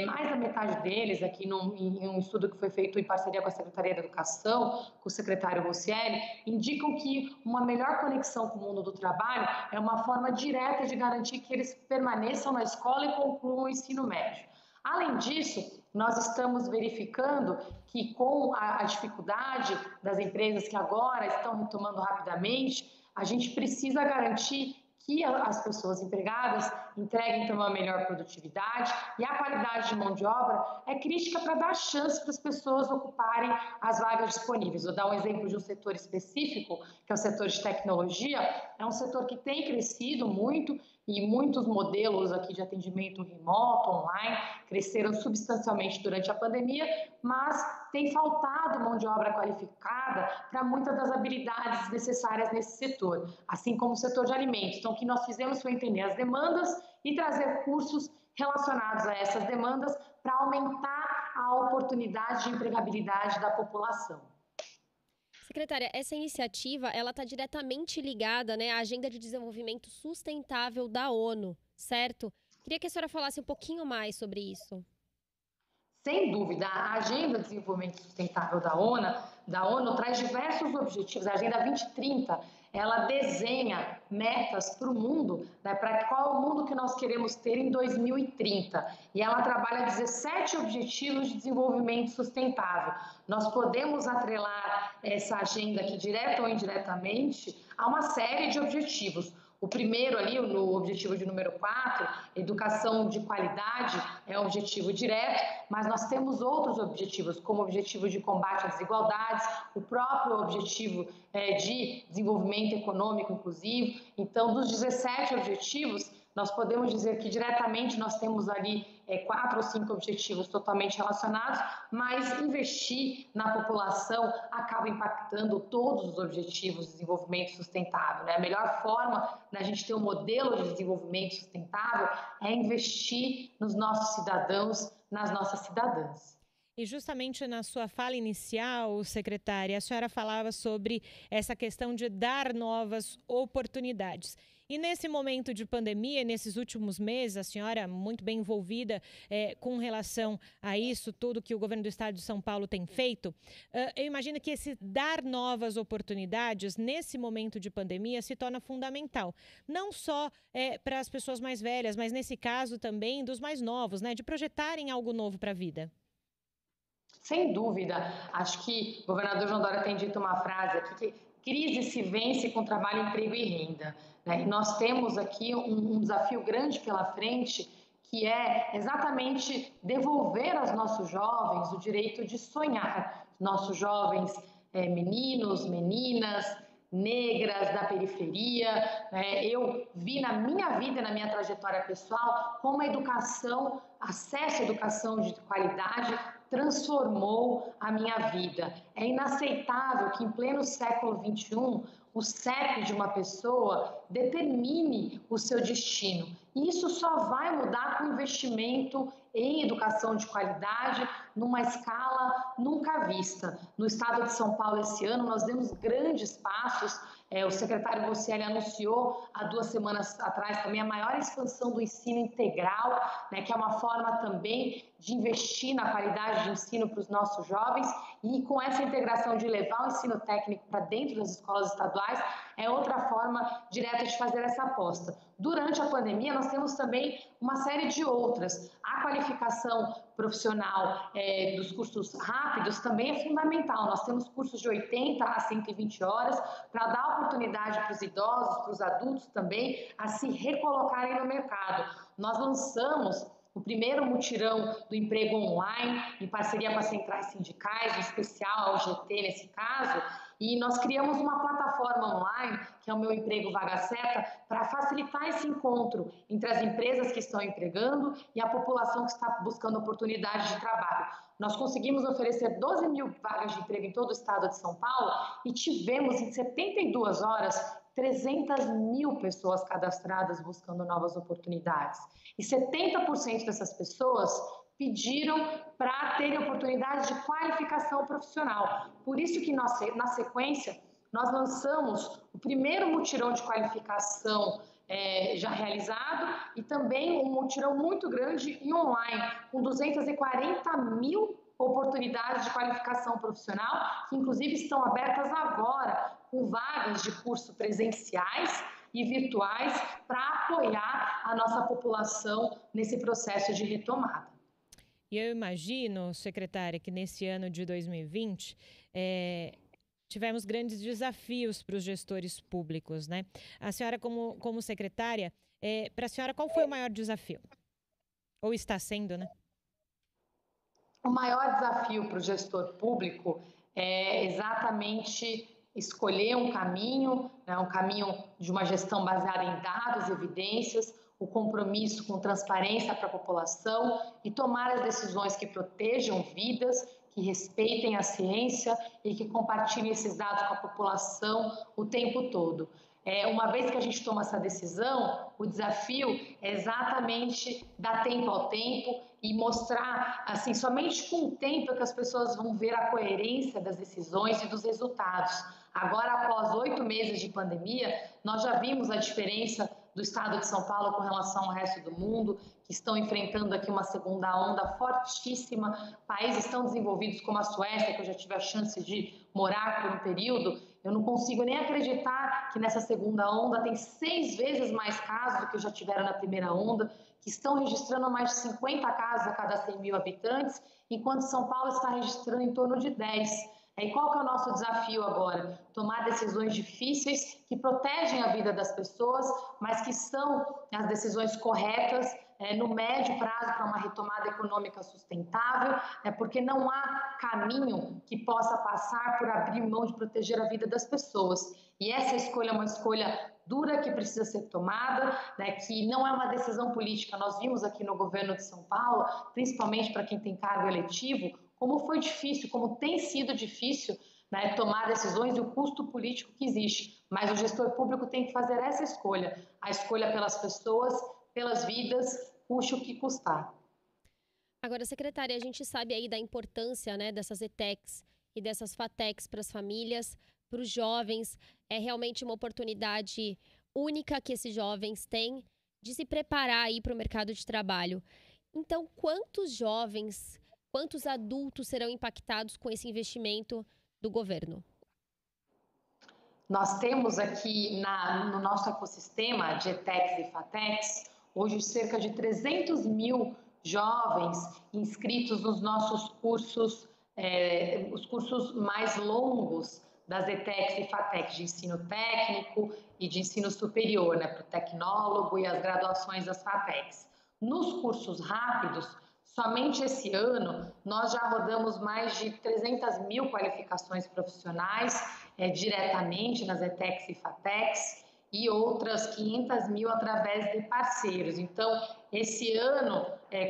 mais da metade deles, aqui em um estudo que foi feito em parceria com a Secretaria da Educação, com o secretário Rossielli, indicam que uma melhor conexão com o mundo do trabalho é uma forma direta de garantir que eles permaneçam na escola e concluam o ensino médio. Além disso, nós estamos verificando que com a dificuldade das empresas que agora estão retomando rapidamente, a gente precisa garantir que as pessoas empregadas entreguem então uma melhor produtividade, e a qualidade de mão de obra é crítica para dar chance para as pessoas ocuparem as vagas disponíveis. Vou dar um exemplo de um setor específico, que é o setor de tecnologia. É um setor que tem crescido muito, e muitos modelos aqui de atendimento remoto, online, cresceram substancialmente durante a pandemia, mas tem faltado mão de obra qualificada para muitas das habilidades necessárias nesse setor, assim como o setor de alimentos. Então, o que nós fizemos foi entender as demandas e trazer cursos relacionados a essas demandas para aumentar a oportunidade de empregabilidade da população. Secretária, essa iniciativa ela está diretamente ligada, né, à Agenda de Desenvolvimento Sustentável da ONU, certo? Queria que a senhora falasse um pouquinho mais sobre isso. Sem dúvida, a Agenda de Desenvolvimento Sustentável da ONU traz diversos objetivos. A Agenda 2030, ela desenha metas para o mundo, né, para qual é o mundo que nós queremos ter em 2030. E ela trabalha 17 objetivos de desenvolvimento sustentável. Nós podemos atrelar essa agenda aqui, direta ou indiretamente, a uma série de objetivos. O primeiro ali, no objetivo de número 4, educação de qualidade, é um objetivo direto, mas nós temos outros objetivos, como o objetivo de combate às desigualdades, o próprio objetivo de desenvolvimento econômico inclusivo. Então, dos 17 objetivos, nós podemos dizer que diretamente nós temos ali 4 ou 5 objetivos totalmente relacionados, mas investir na população acaba impactando todos os objetivos de desenvolvimento sustentável, né? A melhor forma da gente ter um modelo de desenvolvimento sustentável é investir nos nossos cidadãos, nas nossas cidadãs. E justamente na sua fala inicial, secretária, a senhora falava sobre essa questão de dar novas oportunidades. E nesse momento de pandemia, nesses últimos meses, a senhora muito bem envolvida com relação a isso, tudo que o governo do estado de São Paulo tem feito, eu imagino que esse dar novas oportunidades nesse momento de pandemia se torna fundamental. Não só para as pessoas mais velhas, mas nesse caso também dos mais novos, né, de projetarem algo novo para a vida. Sem dúvida, acho que o governador João Dória tem dito uma frase aqui que crise se vence com trabalho, emprego e renda, né? E nós temos aqui um desafio grande pela frente, que é exatamente devolver aos nossos jovens o direito de sonhar. Nossos jovens meninos, meninas, negras da periferia, né? Eu vi na minha vida, na minha trajetória pessoal, como a educação, acesso à educação de qualidade transformou a minha vida. É inaceitável que em pleno século XXI o CEP de uma pessoa determine o seu destino. E isso só vai mudar com investimento em educação de qualidade numa escala nunca vista. No estado de São Paulo esse ano nós demos grandes passos. O secretário Bocelli anunciou há 2 semanas atrás também a maior expansão do ensino integral, né, que é uma forma também de investir na qualidade de ensino para os nossos jovens, e com essa integração de levar o ensino técnico para dentro das escolas estaduais é outra forma direta de fazer essa aposta. Durante a pandemia nós temos também uma série de outras. A qualificação profissional dos cursos rápidos também é fundamental. Nós temos cursos de 80 a 120 horas para dar oportunidade para os idosos, para os adultos também, a se recolocarem no mercado. Nós lançamos o primeiro mutirão do emprego online, em parceria com as centrais sindicais, em especial a UGT nesse caso, e nós criamos uma plataforma online, que é o Meu Emprego Vaga Certa, para facilitar esse encontro entre as empresas que estão empregando e a população que está buscando oportunidades de trabalho. Nós conseguimos oferecer 12 mil vagas de emprego em todo o estado de São Paulo e tivemos em 72 horas 300 mil pessoas cadastradas buscando novas oportunidades. E 70% dessas pessoas pediram para terem oportunidade de qualificação profissional. Por isso que nós, na sequência, nós lançamos o primeiro mutirão de qualificação já realizado e também um mutirão muito grande e online, com 240 mil oportunidades de qualificação profissional, que inclusive estão abertas agora, com vagas de curso presenciais e virtuais para apoiar a nossa população nesse processo de retomada. E eu imagino, secretária, que nesse ano de 2020 tivemos grandes desafios para os gestores públicos, né? A senhora, como secretária, para a senhora, qual foi o maior desafio? Ou está sendo, né? O maior desafio para o gestor público é exatamente escolher um caminho, né, um caminho de uma gestão baseada em dados, evidências, o compromisso com transparência para a população e tomar as decisões que protejam vidas, que respeitem a ciência e que compartilhem esses dados com a população o tempo todo. Uma vez que a gente toma essa decisão, o desafio é exatamente dar tempo ao tempo e mostrar, assim, somente com o tempo que as pessoas vão ver a coerência das decisões e dos resultados. Agora, após 8 meses de pandemia, nós já vimos a diferença do estado de São Paulo com relação ao resto do mundo, que estão enfrentando aqui uma segunda onda fortíssima, países tão desenvolvidos como a Suécia, que eu já tive a chance de morar por um período, eu não consigo nem acreditar que nessa segunda onda tem 6 vezes mais casos do que já tiveram na primeira onda, que estão registrando mais de 50 casos a cada 100 mil habitantes, enquanto São Paulo está registrando em torno de 10. E qual que é o nosso desafio agora? Tomar decisões difíceis que protegem a vida das pessoas, mas que são as decisões corretas no médio prazo para uma retomada econômica sustentável, porque não há caminho que possa passar por abrir mão de proteger a vida das pessoas. E essa escolha é uma escolha dura que precisa ser tomada, que não é uma decisão política. Nós vimos aqui no governo de São Paulo, principalmente para quem tem cargo eletivo, como foi difícil, como tem sido difícil tomar decisões e o custo político que existe. Mas o gestor público tem que fazer essa escolha, a escolha pelas pessoas, pelas vidas, custe o que custar. Agora, secretária, a gente sabe aí da importância dessas ETECs e dessas FATECs para as famílias, para os jovens. É realmente uma oportunidade única que esses jovens têm de se preparar aí para o mercado de trabalho. Então, quantos jovens, quantos adultos serão impactados com esse investimento do governo? Nós temos aqui no nosso ecossistema de ETECs e FATECs, hoje cerca de 300 mil jovens inscritos nos nossos cursos, os cursos mais longos das ETECs e FATECs de ensino técnico e de ensino superior, para o tecnólogo e as graduações das FATECs. Nos cursos rápidos, somente esse ano, nós já rodamos mais de 300 mil qualificações profissionais diretamente nas ETECs e FATECs e outras 500 mil através de parceiros. Então, esse ano,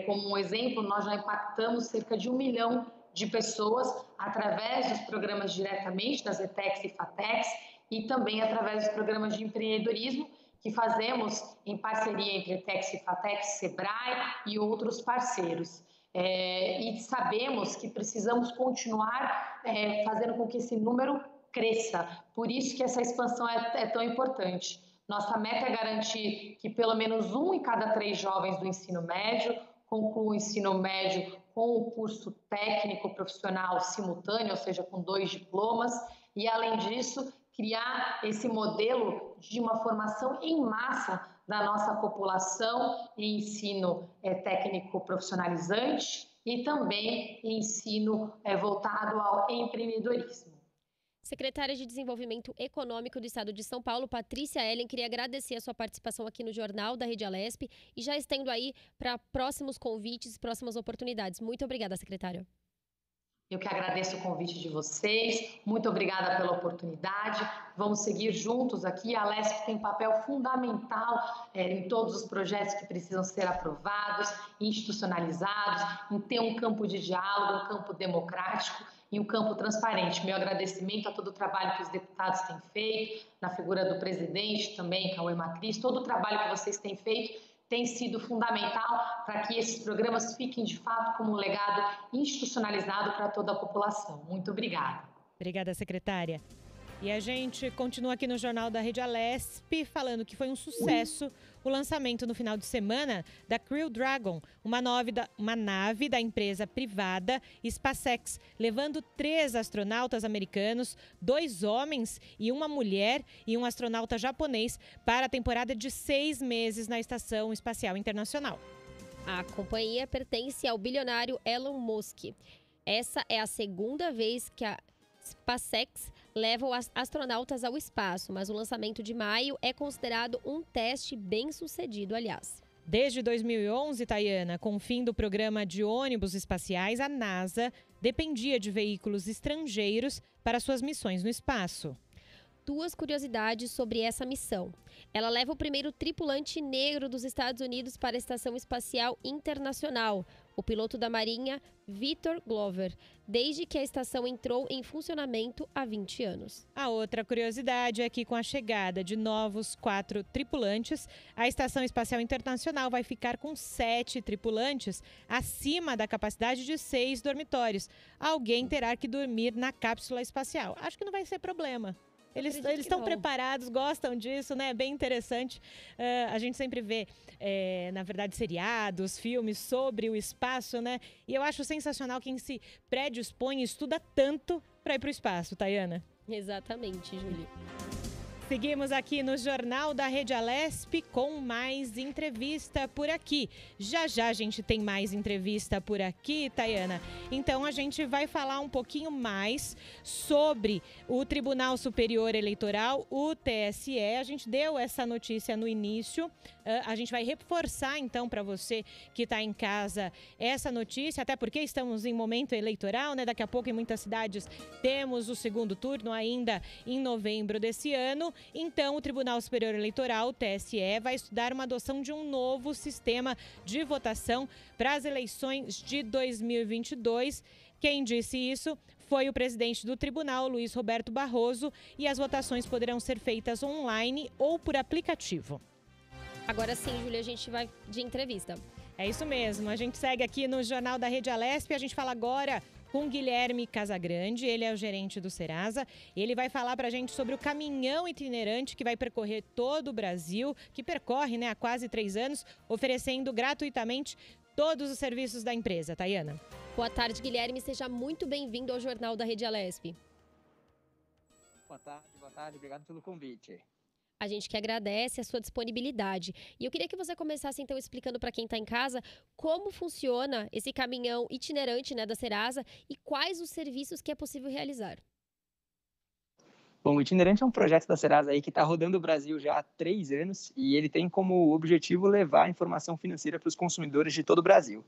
como um exemplo, nós já impactamos cerca de 1 milhão de pessoas através dos programas diretamente das ETECs e FATECs e também através dos programas de empreendedorismo que fazemos em parceria entre ETECs e FATECs, Sebrae e outros parceiros. E sabemos que precisamos continuar fazendo com que esse número cresça. Por isso que essa expansão é tão importante. Nossa meta é garantir que pelo menos 1 em cada 3 jovens do ensino médio conclua o ensino médio com o curso técnico profissional simultâneo, ou seja, com 2 diplomas, e além disso, criar esse modelo de uma formação em massa da nossa população em ensino técnico profissionalizante e também em ensino voltado ao empreendedorismo. Secretária de Desenvolvimento Econômico do Estado de São Paulo, Patrícia Ellen, queria agradecer a sua participação aqui no Jornal da Rede Alesp e já estendo aí para próximos convites, próximas oportunidades. Muito obrigada, secretária. Eu que agradeço o convite de vocês, muito obrigada pela oportunidade. Vamos seguir juntos aqui. A Alesp tem papel fundamental em todos os projetos que precisam ser aprovados, institucionalizados, em ter um campo de diálogo, um campo democrático e um campo transparente. Meu agradecimento a todo o trabalho que os deputados têm feito, na figura do presidente também, Cauê Macris, todo o trabalho que vocês têm feito tem sido fundamental para que esses programas fiquem, de fato, como um legado institucionalizado para toda a população. Muito obrigada. Obrigada, secretária. E a gente continua aqui no Jornal da Rede Alesp falando que foi um sucesso o lançamento no final de semana da Crew Dragon, uma nave da empresa privada SpaceX, levando 3 astronautas americanos, 2 homens e uma mulher e um astronauta japonês para a temporada de 6 meses na Estação Espacial Internacional. A companhia pertence ao bilionário Elon Musk. Essa é a segunda vez que a SpaceX leva os astronautas ao espaço, mas o lançamento de maio é considerado um teste bem sucedido, aliás. Desde 2011, Tayana, com o fim do programa de ônibus espaciais, a NASA dependia de veículos estrangeiros para suas missões no espaço. 2 curiosidades sobre essa missão. Ela leva o primeiro tripulante negro dos Estados Unidos para a Estação Espacial Internacional, o piloto da Marinha Victor Glover, desde que a estação entrou em funcionamento há 20 anos. A outra curiosidade é que, com a chegada de novos 4 tripulantes, a Estação Espacial Internacional vai ficar com 7 tripulantes, acima da capacidade de 6 dormitórios. Alguém terá que dormir na cápsula espacial. Acho que não vai ser problema. Eles Acredito que estão não. preparados, gostam disso, né? Bem interessante. A gente sempre vê, na verdade, seriados, filmes sobre o espaço, né? E eu acho sensacional quem se predispõe e estuda tanto para ir para o espaço, Tayana. Exatamente, Júlia. Seguimos aqui no Jornal da Rede Alesp com mais entrevista por aqui. Já já a gente tem mais entrevista por aqui, Tayana. Então a gente vai falar um pouquinho mais sobre o Tribunal Superior Eleitoral, o TSE. A gente deu essa notícia no início. A gente vai reforçar então para você que está em casa essa notícia, até porque estamos em momento eleitoral, né? Daqui a pouco em muitas cidades temos o segundo turno ainda em novembro desse ano. Então, o Tribunal Superior Eleitoral, o TSE, vai estudar uma adoção de um novo sistema de votação para as eleições de 2022. Quem disse isso foi o presidente do tribunal, Luiz Roberto Barroso, e as votações poderão ser feitas online ou por aplicativo. Agora sim, Júlia, a gente vai de entrevista. É isso mesmo, a gente segue aqui no Jornal da Rede Alesp, a gente fala agora com Guilherme Casagrande, ele é o gerente do Serasa. Ele vai falar para a gente sobre o caminhão itinerante que vai percorrer todo o Brasil, que percorre, né, há quase 3 anos, oferecendo gratuitamente todos os serviços da empresa. Tayana. Boa tarde, Guilherme. Seja muito bem-vindo ao Jornal da Rede Alesp. Boa tarde. Obrigado pelo convite. A gente que agradece a sua disponibilidade. E eu queria que você começasse, então, explicando para quem está em casa como funciona esse caminhão itinerante, né, da Serasa e quais os serviços que é possível realizar. Bom, o itinerante é um projeto da Serasa aí que está rodando o Brasil já há 3 anos e ele tem como objetivo levar a informação financeira para os consumidores de todo o Brasil.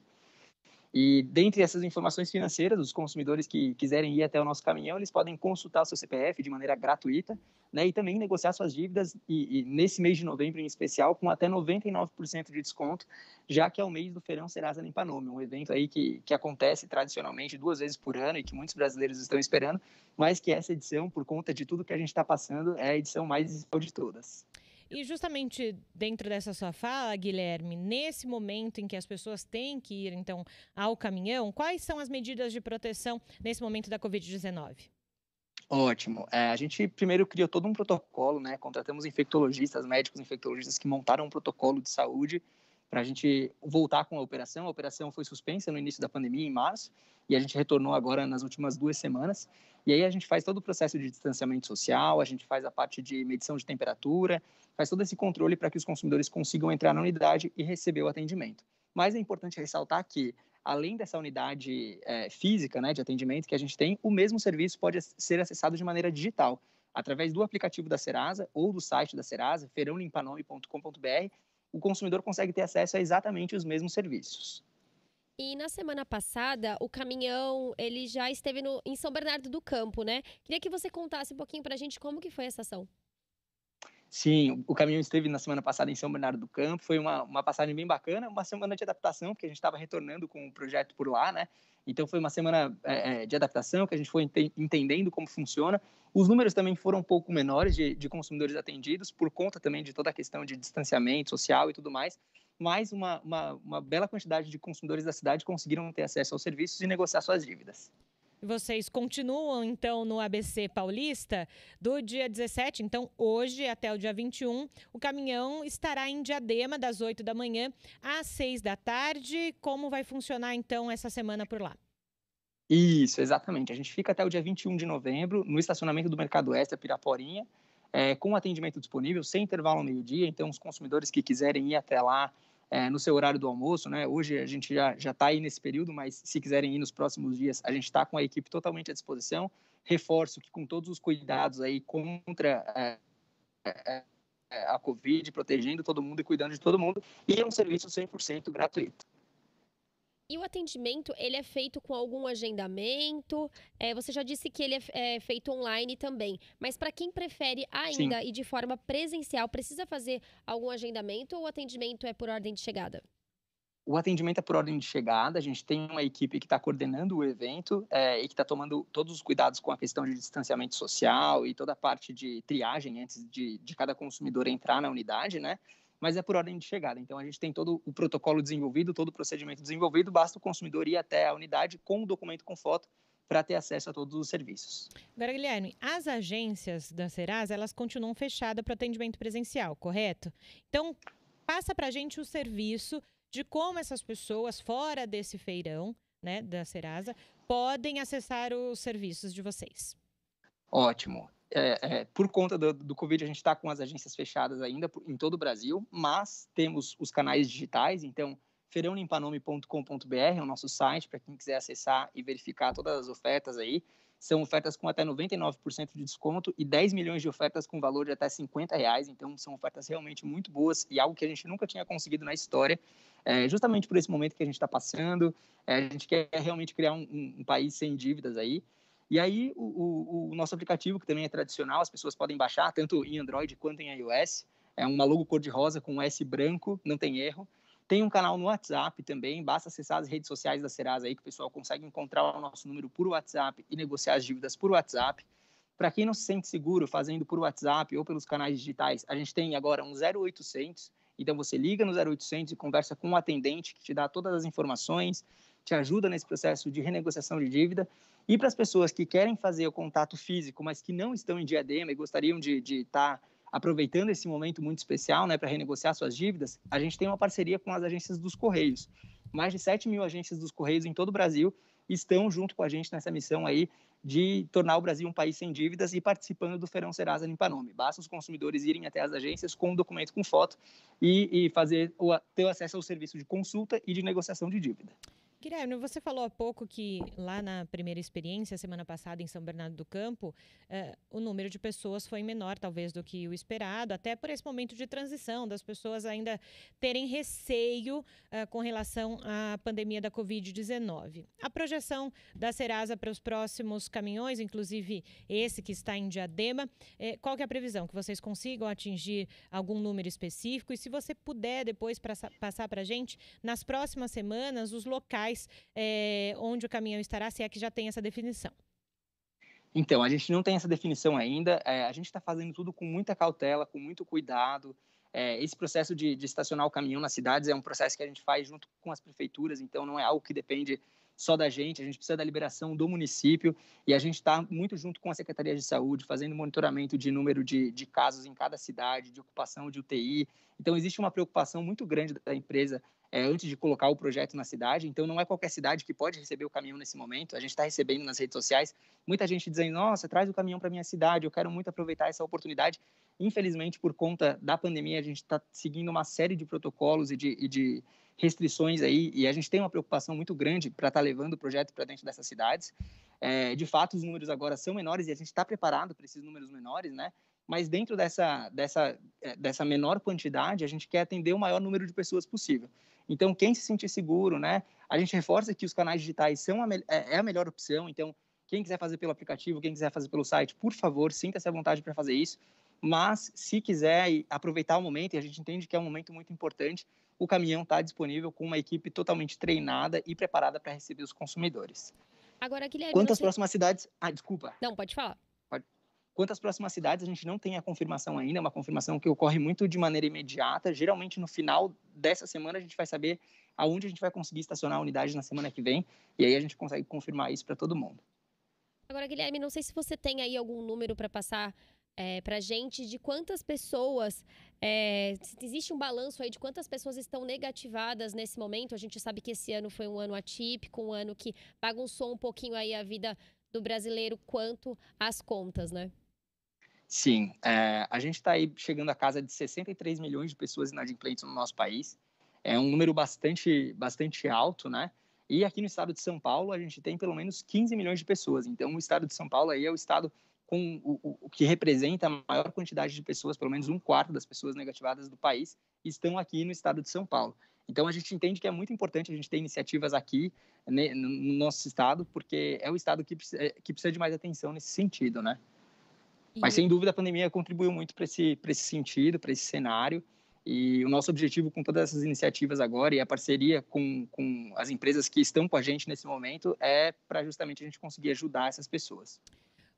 E dentre essas informações financeiras, os consumidores que quiserem ir até o nosso caminhão, eles podem consultar o seu CPF de maneira gratuita, né, e também negociar suas dívidas e nesse mês de novembro em especial com até 99% de desconto, já que é o mês do Feirão Serasa Limpa Nome, um evento aí que acontece tradicionalmente 2 vezes por ano e que muitos brasileiros estão esperando, mas que essa edição, por conta de tudo que a gente está passando, é a edição mais especial de todas. E justamente dentro dessa sua fala, Guilherme, nesse momento em que as pessoas têm que ir, então, ao caminhão, quais são as medidas de proteção nesse momento da Covid-19? Ótimo. A gente primeiro criou todo um protocolo, né? Contratamos infectologistas, médicos infectologistas que montaram um protocolo de saúde para a gente voltar com a operação. A operação foi suspensa no início da pandemia, em março, e a gente retornou agora nas últimas 2 semanas. E aí a gente faz todo o processo de distanciamento social, a gente faz a parte de medição de temperatura, faz todo esse controle para que os consumidores consigam entrar na unidade e receber o atendimento. Mas é importante ressaltar que, além dessa unidade física, né, de atendimento que a gente tem, o mesmo serviço pode ser acessado de maneira digital, através do aplicativo da Serasa ou do site da Serasa, feirãolimpanome.com.br, o consumidor consegue ter acesso a exatamente os mesmos serviços. E na semana passada, o caminhão, ele já esteve em São Bernardo do Campo, né? Queria que você contasse um pouquinho pra gente como que foi essa ação. Sim, o caminhão esteve na semana passada em São Bernardo do Campo, foi uma passagem bem bacana, uma semana de adaptação, porque a gente estava retornando com o projeto por lá, né? Então foi uma semana de adaptação, que a gente foi entendendo como funciona. Os números também foram um pouco menores de consumidores atendidos, por conta também de toda a questão de distanciamento social e tudo mais, mas uma bela quantidade de consumidores da cidade conseguiram ter acesso aos serviços e negociar suas dívidas. Vocês continuam, então, no ABC Paulista do dia 17, então hoje até o dia 21, o caminhão estará em Diadema das 8 da manhã às 6 da tarde. Como vai funcionar, então, essa semana por lá? Isso, exatamente. A gente fica até o dia 21 de novembro no estacionamento do Mercado Extra Piraporinha, com atendimento disponível, sem intervalo ao meio-dia. Então, os consumidores que quiserem ir até lá no seu horário do almoço, né? Hoje a gente já está aí nesse período, mas se quiserem ir nos próximos dias, a gente está com a equipe totalmente à disposição. Reforço que com todos os cuidados aí contra a Covid, protegendo todo mundo e cuidando de todo mundo, e é um serviço 100% gratuito. E o atendimento, ele é feito com algum agendamento? Você já disse que ele é feito online também. Mas para quem prefere ainda ir de forma presencial, precisa fazer algum agendamento ou o atendimento é por ordem de chegada? O atendimento é por ordem de chegada. A gente tem uma equipe que está coordenando o evento e que está tomando todos os cuidados com a questão de distanciamento social e toda a parte de triagem antes de cada consumidor entrar na unidade, né? Mas é por ordem de chegada. Então, a gente tem todo o protocolo desenvolvido, todo o procedimento desenvolvido, basta o consumidor ir até a unidade com o documento com foto, para ter acesso a todos os serviços. Agora, Guilherme, as agências da Serasa, elas continuam fechadas para atendimento presencial, correto? Então, passa para a gente o serviço de como essas pessoas, fora desse feirão, né, da Serasa, podem acessar os serviços de vocês. Ótimo. Por conta do Covid, a gente está com as agências fechadas ainda em todo o Brasil, mas temos os canais digitais, então feirãolimpanome.com.br é o nosso site para quem quiser acessar e verificar todas as ofertas aí. São ofertas com até 99% de desconto e 10 milhões de ofertas com valor de até R$50, então são ofertas realmente muito boas e algo que a gente nunca tinha conseguido na história, justamente por esse momento que a gente está passando. A gente quer realmente criar um país sem dívidas aí. E aí, o nosso aplicativo, que também é tradicional, as pessoas podem baixar, tanto em Android quanto em iOS. É uma logo cor-de-rosa com um S branco, não tem erro. Tem um canal no WhatsApp também, basta acessar as redes sociais da Serasa aí, que o pessoal consegue encontrar o nosso número por WhatsApp e negociar as dívidas por WhatsApp. Para quem não se sente seguro fazendo por WhatsApp ou pelos canais digitais, a gente tem agora um 0800, então você liga no 0800 e conversa com um atendente que te dá todas as informações, te ajuda nesse processo de renegociação de dívida. E para as pessoas que querem fazer o contato físico, mas que não estão em Diadema e gostariam de estar aproveitando esse momento muito especial, né, para renegociar suas dívidas, a gente tem uma parceria com as agências dos Correios. Mais de 7 mil agências dos Correios em todo o Brasil estão junto com a gente nessa missão aí de tornar o Brasil um país sem dívidas e participando do Feirão Serasa Limpanome. Basta os consumidores irem até as agências com um documento com foto e ter acesso ao serviço de consulta e de negociação de dívida. Guilherme, você falou há pouco que lá na primeira experiência, semana passada, em São Bernardo do Campo, o número de pessoas foi menor, talvez, do que o esperado, até por esse momento de transição, das pessoas ainda terem receio com relação à pandemia da Covid-19. A projeção da Serasa para os próximos caminhões, inclusive esse que está em Diadema, qual que é a previsão? Que vocês consigam atingir algum número específico? E se você puder depois passar para a gente, nas próximas semanas, os locais onde o caminhão estará, se é que já tem essa definição. Então, a gente não tem essa definição ainda, a gente está fazendo tudo com muita cautela, com muito cuidado. Esse processo de estacionar o caminhão nas cidades é um processo que a gente faz junto com as prefeituras, então não é algo que depende só da gente, a gente precisa da liberação do município e a gente está muito junto com a Secretaria de Saúde, fazendo monitoramento de número de casos em cada cidade, de ocupação de UTI. Então, existe uma preocupação muito grande da empresa antes de colocar o projeto na cidade, então não é qualquer cidade que pode receber o caminhão nesse momento. A gente está recebendo nas redes sociais muita gente dizendo, nossa, traz o caminhão para minha cidade, eu quero muito aproveitar essa oportunidade. Infelizmente, por conta da pandemia, a gente está seguindo uma série de protocolos e de restrições aí, e a gente tem uma preocupação muito grande para estar levando o projeto para dentro dessas cidades. De fato, os números agora são menores e a gente está preparado para esses números menores, né? Mas dentro dessa menor quantidade, a gente quer atender o maior número de pessoas possível. Então, quem se sentir seguro, né? A gente reforça que os canais digitais são a melhor opção. Então, quem quiser fazer pelo aplicativo, quem quiser fazer pelo site, por favor, sinta-se à vontade para fazer isso. Mas, se quiser aproveitar o momento, e a gente entende que é um momento muito importante, o caminhão está disponível com uma equipe totalmente treinada e preparada para receber os consumidores. Agora, Guilherme, Quanto às próximas cidades... desculpa. Não, pode falar. Quanto às próximas cidades, a gente não tem a confirmação ainda, é uma confirmação que ocorre muito de maneira imediata. Geralmente, no final dessa semana, a gente vai saber aonde a gente vai conseguir estacionar a unidade na semana que vem, e aí a gente consegue confirmar isso para todo mundo. Agora, Guilherme, não sei se você tem aí algum número para passar para a gente de quantas pessoas, se existe um balanço aí de quantas pessoas estão negativadas nesse momento. A gente sabe que esse ano foi um ano atípico, um ano que bagunçou um pouquinho aí a vida do brasileiro quanto às contas, né? Sim, a gente está aí chegando à casa de 63 milhões de pessoas inadimplentes no nosso país. É um número bastante alto, né? E aqui no estado de São Paulo, a gente tem pelo menos 15 milhões de pessoas. Então, o estado de São Paulo aí é o estado com o que representa a maior quantidade de pessoas, pelo menos 1/4 das pessoas negativadas do país, estão aqui no estado de São Paulo. Então, a gente entende que é muito importante a gente ter iniciativas aqui, né, no nosso estado, porque é o estado que precisa de mais atenção nesse sentido, né? Mas, sem dúvida, a pandemia contribuiu muito para esse sentido, para esse cenário. E o nosso objetivo com todas essas iniciativas agora e a parceria com as empresas que estão com a gente nesse momento é para justamente a gente conseguir ajudar essas pessoas.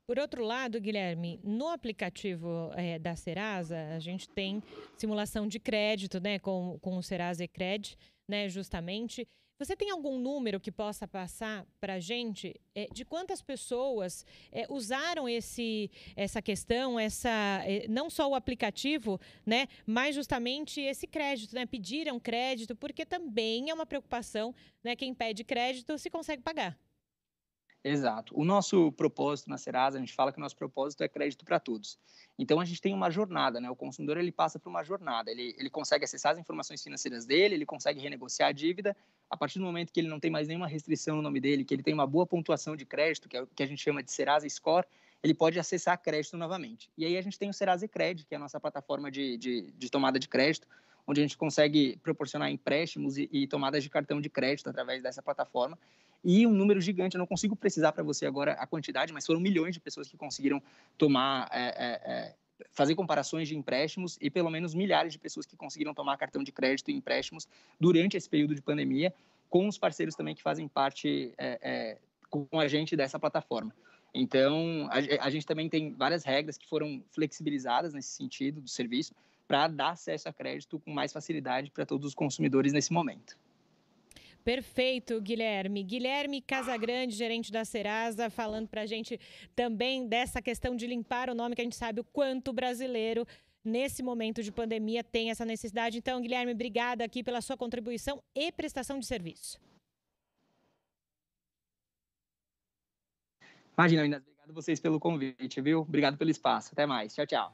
Por outro lado, Guilherme, no aplicativo da Serasa, a gente tem simulação de crédito, né, com o Serasa Ecred, né, justamente. Você tem algum número que possa passar para a gente de quantas pessoas usaram essa questão, não só o aplicativo, né, mas justamente esse crédito, né, pediram crédito, porque também é uma preocupação, né, quem pede crédito se consegue pagar. Exato. O nosso propósito na Serasa, a gente fala que o nosso propósito é crédito para todos. Então, a gente tem uma jornada, né? O consumidor, ele passa por uma jornada. Ele consegue acessar as informações financeiras dele, ele consegue renegociar a dívida. A partir do momento que ele não tem mais nenhuma restrição no nome dele, que ele tem uma boa pontuação de crédito, que é o que a gente chama de Serasa Score, ele pode acessar crédito novamente. E aí a gente tem o Serasa Cred, que é a nossa plataforma de tomada de crédito, onde a gente consegue proporcionar empréstimos e tomadas de cartão de crédito através dessa plataforma. E um número gigante, eu não consigo precisar para você agora a quantidade, mas foram milhões de pessoas que conseguiram fazer comparações de empréstimos e pelo menos milhares de pessoas que conseguiram tomar cartão de crédito e empréstimos durante esse período de pandemia, com os parceiros também que fazem parte com a gente dessa plataforma. Então, a gente também tem várias regras que foram flexibilizadas nesse sentido do serviço para dar acesso a crédito com mais facilidade para todos os consumidores nesse momento. Perfeito, Guilherme. Guilherme Casagrande, gerente da Serasa, falando para a gente também dessa questão de limpar o nome, que a gente sabe o quanto o brasileiro, nesse momento de pandemia, tem essa necessidade. Então, Guilherme, obrigada aqui pela sua contribuição e prestação de serviço. Imagina, Inês, obrigado a vocês pelo convite, viu? Obrigado pelo espaço. Até mais. Tchau, tchau.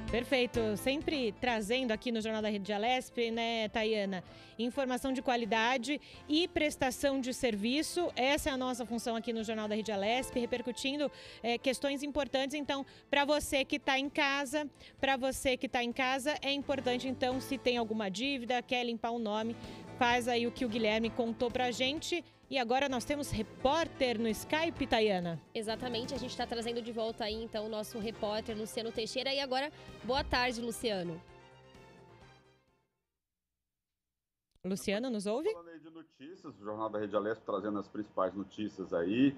Perfeito. Sempre trazendo aqui no Jornal da Rede Alesp, né, Tayana? Informação de qualidade e prestação de serviço. Essa é a nossa função aqui no Jornal da Rede Alesp, repercutindo questões importantes. Então, para você que está em casa, é importante, então, se tem alguma dívida, quer limpar o nome, faz aí o que o Guilherme contou para a gente. E agora nós temos repórter no Skype, Tayana. Exatamente, a gente está trazendo de volta aí, então, o nosso repórter Luciano Teixeira. E agora, boa tarde, Luciano. Luciano, nos ouve? Falando aí de notícias, o Jornal da Rede Alesp trazendo as principais notícias aí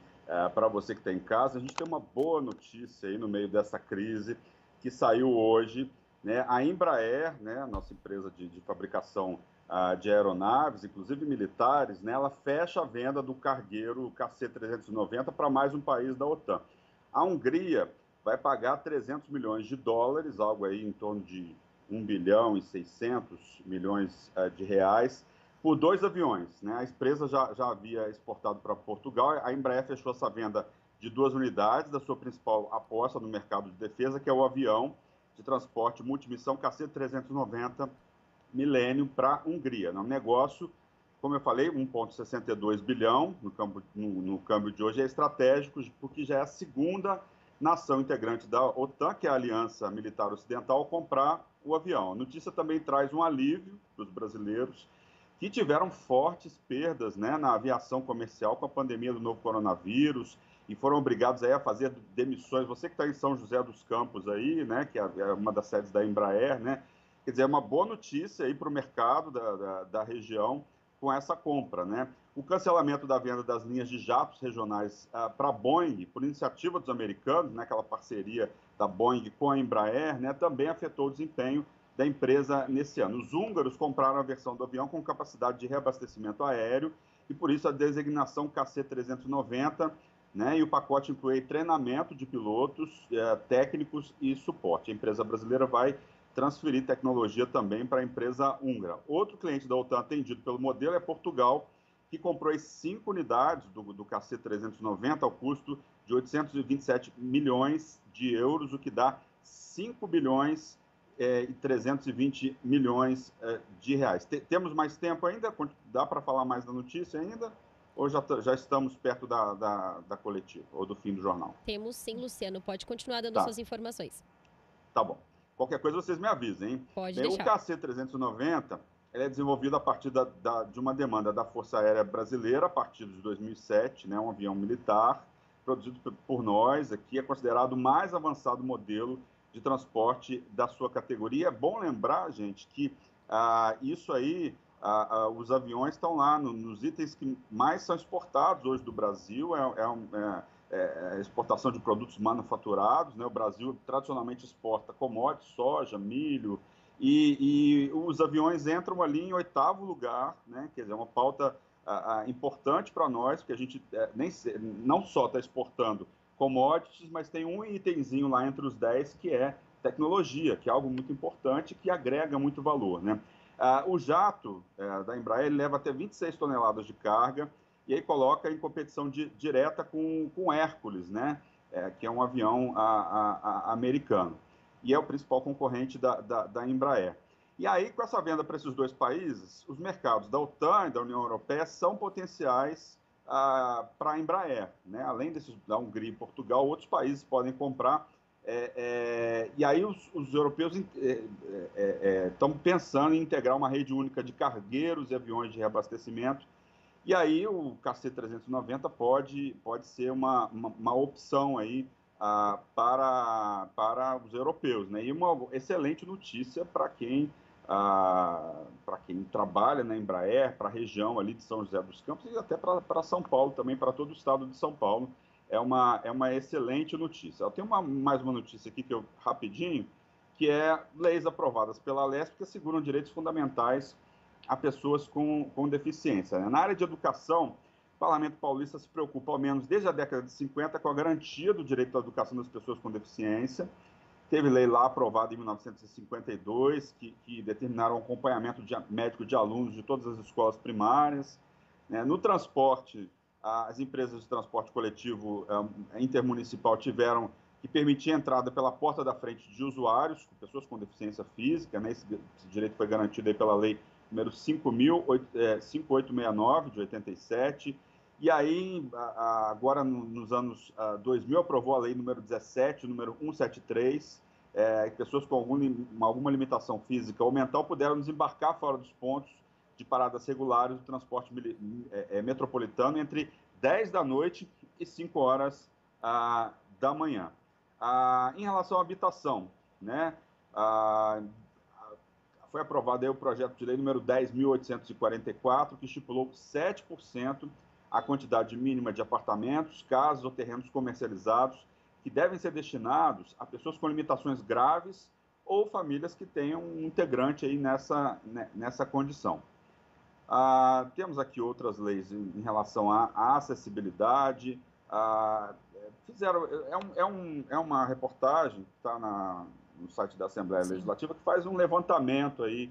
para você que está em casa. A gente tem uma boa notícia aí no meio dessa crise que saiu hoje, né? A Embraer, né, nossa empresa de fabricação de aeronaves, inclusive militares, né, ela fecha a venda do cargueiro KC-390 para mais um país da OTAN. A Hungria vai pagar 300 milhões de dólares, algo aí em torno de 1 bilhão e 600 milhões de reais, por 2 aviões, né? A empresa já havia exportado para Portugal. A Embraer fechou essa venda de 2 unidades da sua principal aposta no mercado de defesa, que é o avião de transporte multimissão KC-390 Millennium para a Hungria. Um negócio, como eu falei, 1,62 bilhão no câmbio de hoje, é estratégico, porque já é a segunda nação integrante da OTAN, que é a Aliança Militar Ocidental, a comprar o avião. A notícia também traz um alívio para os brasileiros que tiveram fortes perdas, né, na aviação comercial com a pandemia do novo coronavírus e foram obrigados aí a fazer demissões. Você que está em São José dos Campos aí, né, que é uma das sedes da Embraer, né, quer dizer, é uma boa notícia aí para o mercado da região com essa compra, né? O cancelamento da venda das linhas de jatos regionais para a Boeing, por iniciativa dos americanos, né, aquela parceria da Boeing com a Embraer, né, também afetou o desempenho da empresa nesse ano. Os húngaros compraram a versão do avião com capacidade de reabastecimento aéreo e, por isso, a designação KC-390, né, e o pacote inclui treinamento de pilotos, técnicos e suporte. A empresa brasileira vai transferir tecnologia também para a empresa húngara. Outro cliente da OTAN atendido pelo modelo é Portugal, que comprou as 5 unidades do KC-390 ao custo de 827 milhões de euros, o que dá 5 bilhões e 320 milhões de reais. Temos mais tempo ainda? Dá para falar mais da notícia ainda? Ou já estamos perto da coletiva ou do fim do jornal? Temos sim, Luciano. Pode continuar dando suas informações. Tá bom. Qualquer coisa vocês me avisem, hein? Pode deixar. O KC-390 é desenvolvido a partir de uma demanda da Força Aérea Brasileira, a partir de 2007, né? Um avião militar, produzido por nós, aqui é considerado o mais avançado modelo de transporte da sua categoria. É bom lembrar, gente, que isso aí, os aviões estão lá nos itens que mais são exportados hoje do Brasil, exportação de produtos manufaturados, né? O Brasil tradicionalmente exporta commodities, soja, milho, e os aviões entram ali em 8º lugar, né? Quer dizer, é uma pauta importante para nós, porque a gente não só está exportando commodities, mas tem um itemzinho lá entre os 10 que é tecnologia, que é algo muito importante, que agrega muito valor, né? O jato da Embraer ele leva até 26 toneladas de carga e aí coloca em competição direta com o Hércules, né? Que é um avião americano. E é o principal concorrente da Embraer. E aí, com essa venda para esses dois países, os mercados da OTAN e da União Europeia são potenciais para a Embraer, né? Além da Hungria e Portugal, outros países podem comprar. E aí os europeus estão pensando em integrar uma rede única de cargueiros e aviões de reabastecimento. E aí o KC-390 pode ser uma opção aí para os europeus, né? E uma excelente notícia para quem trabalha na Embraer, para a região ali de São José dos Campos e até para São Paulo também, para todo o estado de São Paulo. É uma excelente notícia. Eu tenho mais uma notícia aqui, rapidinho, que é leis aprovadas pela Alesp que asseguram direitos fundamentais a pessoas com deficiência, né? Na área de educação, o Parlamento Paulista se preocupa, ao menos desde a década de 50, com a garantia do direito à educação das pessoas com deficiência. Teve lei lá aprovada em 1952, que determinaram o acompanhamento médico de alunos de todas as escolas primárias, né? No transporte, as empresas de transporte coletivo intermunicipal tiveram que permitir a entrada pela porta da frente de usuários, pessoas com deficiência física, né? Esse direito foi garantido aí pela lei número 5869, de 87. E aí, agora nos anos 2000, aprovou a lei número 17, número 173, pessoas com alguma limitação física ou mental puderam desembarcar fora dos pontos de paradas regulares do transporte metropolitano entre 10 da noite e 5 horas da manhã. Em relação à habitação, né, foi aprovado aí o projeto de lei número 10.844, que estipulou 7% a quantidade mínima de apartamentos, casas ou terrenos comercializados que devem ser destinados a pessoas com limitações graves ou famílias que tenham um integrante aí nessa condição. Temos aqui outras leis em relação à acessibilidade. É uma reportagem que está no site da Assembleia Legislativa que faz um levantamento aí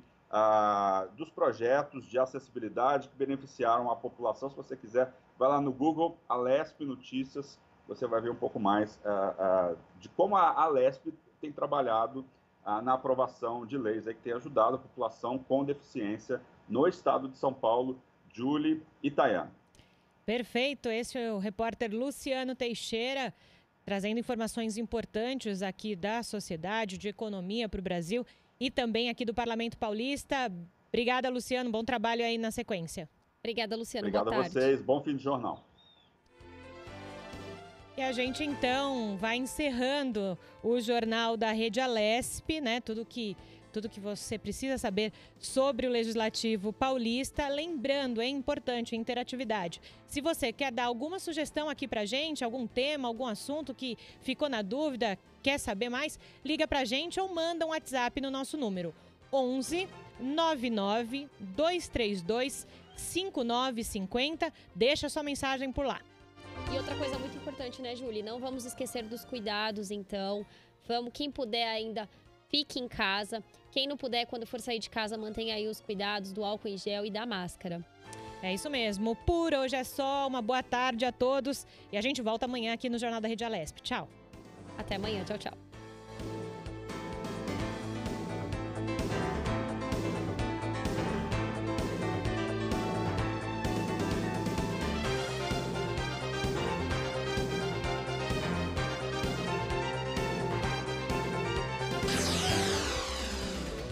dos projetos de acessibilidade que beneficiaram a população. Se você quiser, vai lá no Google, Alesp Notícias, você vai ver um pouco mais de como a Alesp tem trabalhado na aprovação de leis aí que tem ajudado a população com deficiência no estado de São Paulo. Julie e Tayana. Perfeito, esse é o repórter Luciano Teixeira, trazendo informações importantes aqui da sociedade, de economia para o Brasil e também aqui do Parlamento Paulista. Obrigada, Luciano. Bom trabalho aí na sequência. Obrigada, Luciano. Obrigado boa tarde. a vocês. Bom fim de jornal. E a gente, então, vai encerrando o Jornal da Rede Alesp, né? Tudo que você precisa saber sobre o Legislativo Paulista. Lembrando, é importante a interatividade. Se você quer dar alguma sugestão aqui pra gente, algum tema, algum assunto que ficou na dúvida, quer saber mais, liga pra gente ou manda um WhatsApp no nosso número 11 99 232 5950. Deixa sua mensagem por lá. E outra coisa muito importante, né, Julie? Não vamos esquecer dos cuidados, então. Quem puder ainda, fique em casa. Quem não puder, quando for sair de casa, mantenha aí os cuidados do álcool em gel e da máscara. É isso mesmo. Por hoje é só. Uma boa tarde a todos. E a gente volta amanhã aqui no Jornal da Rede Alesp. Tchau. Até amanhã. Tchau, tchau.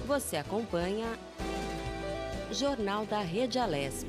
Você acompanha Jornal da Rede Alesp.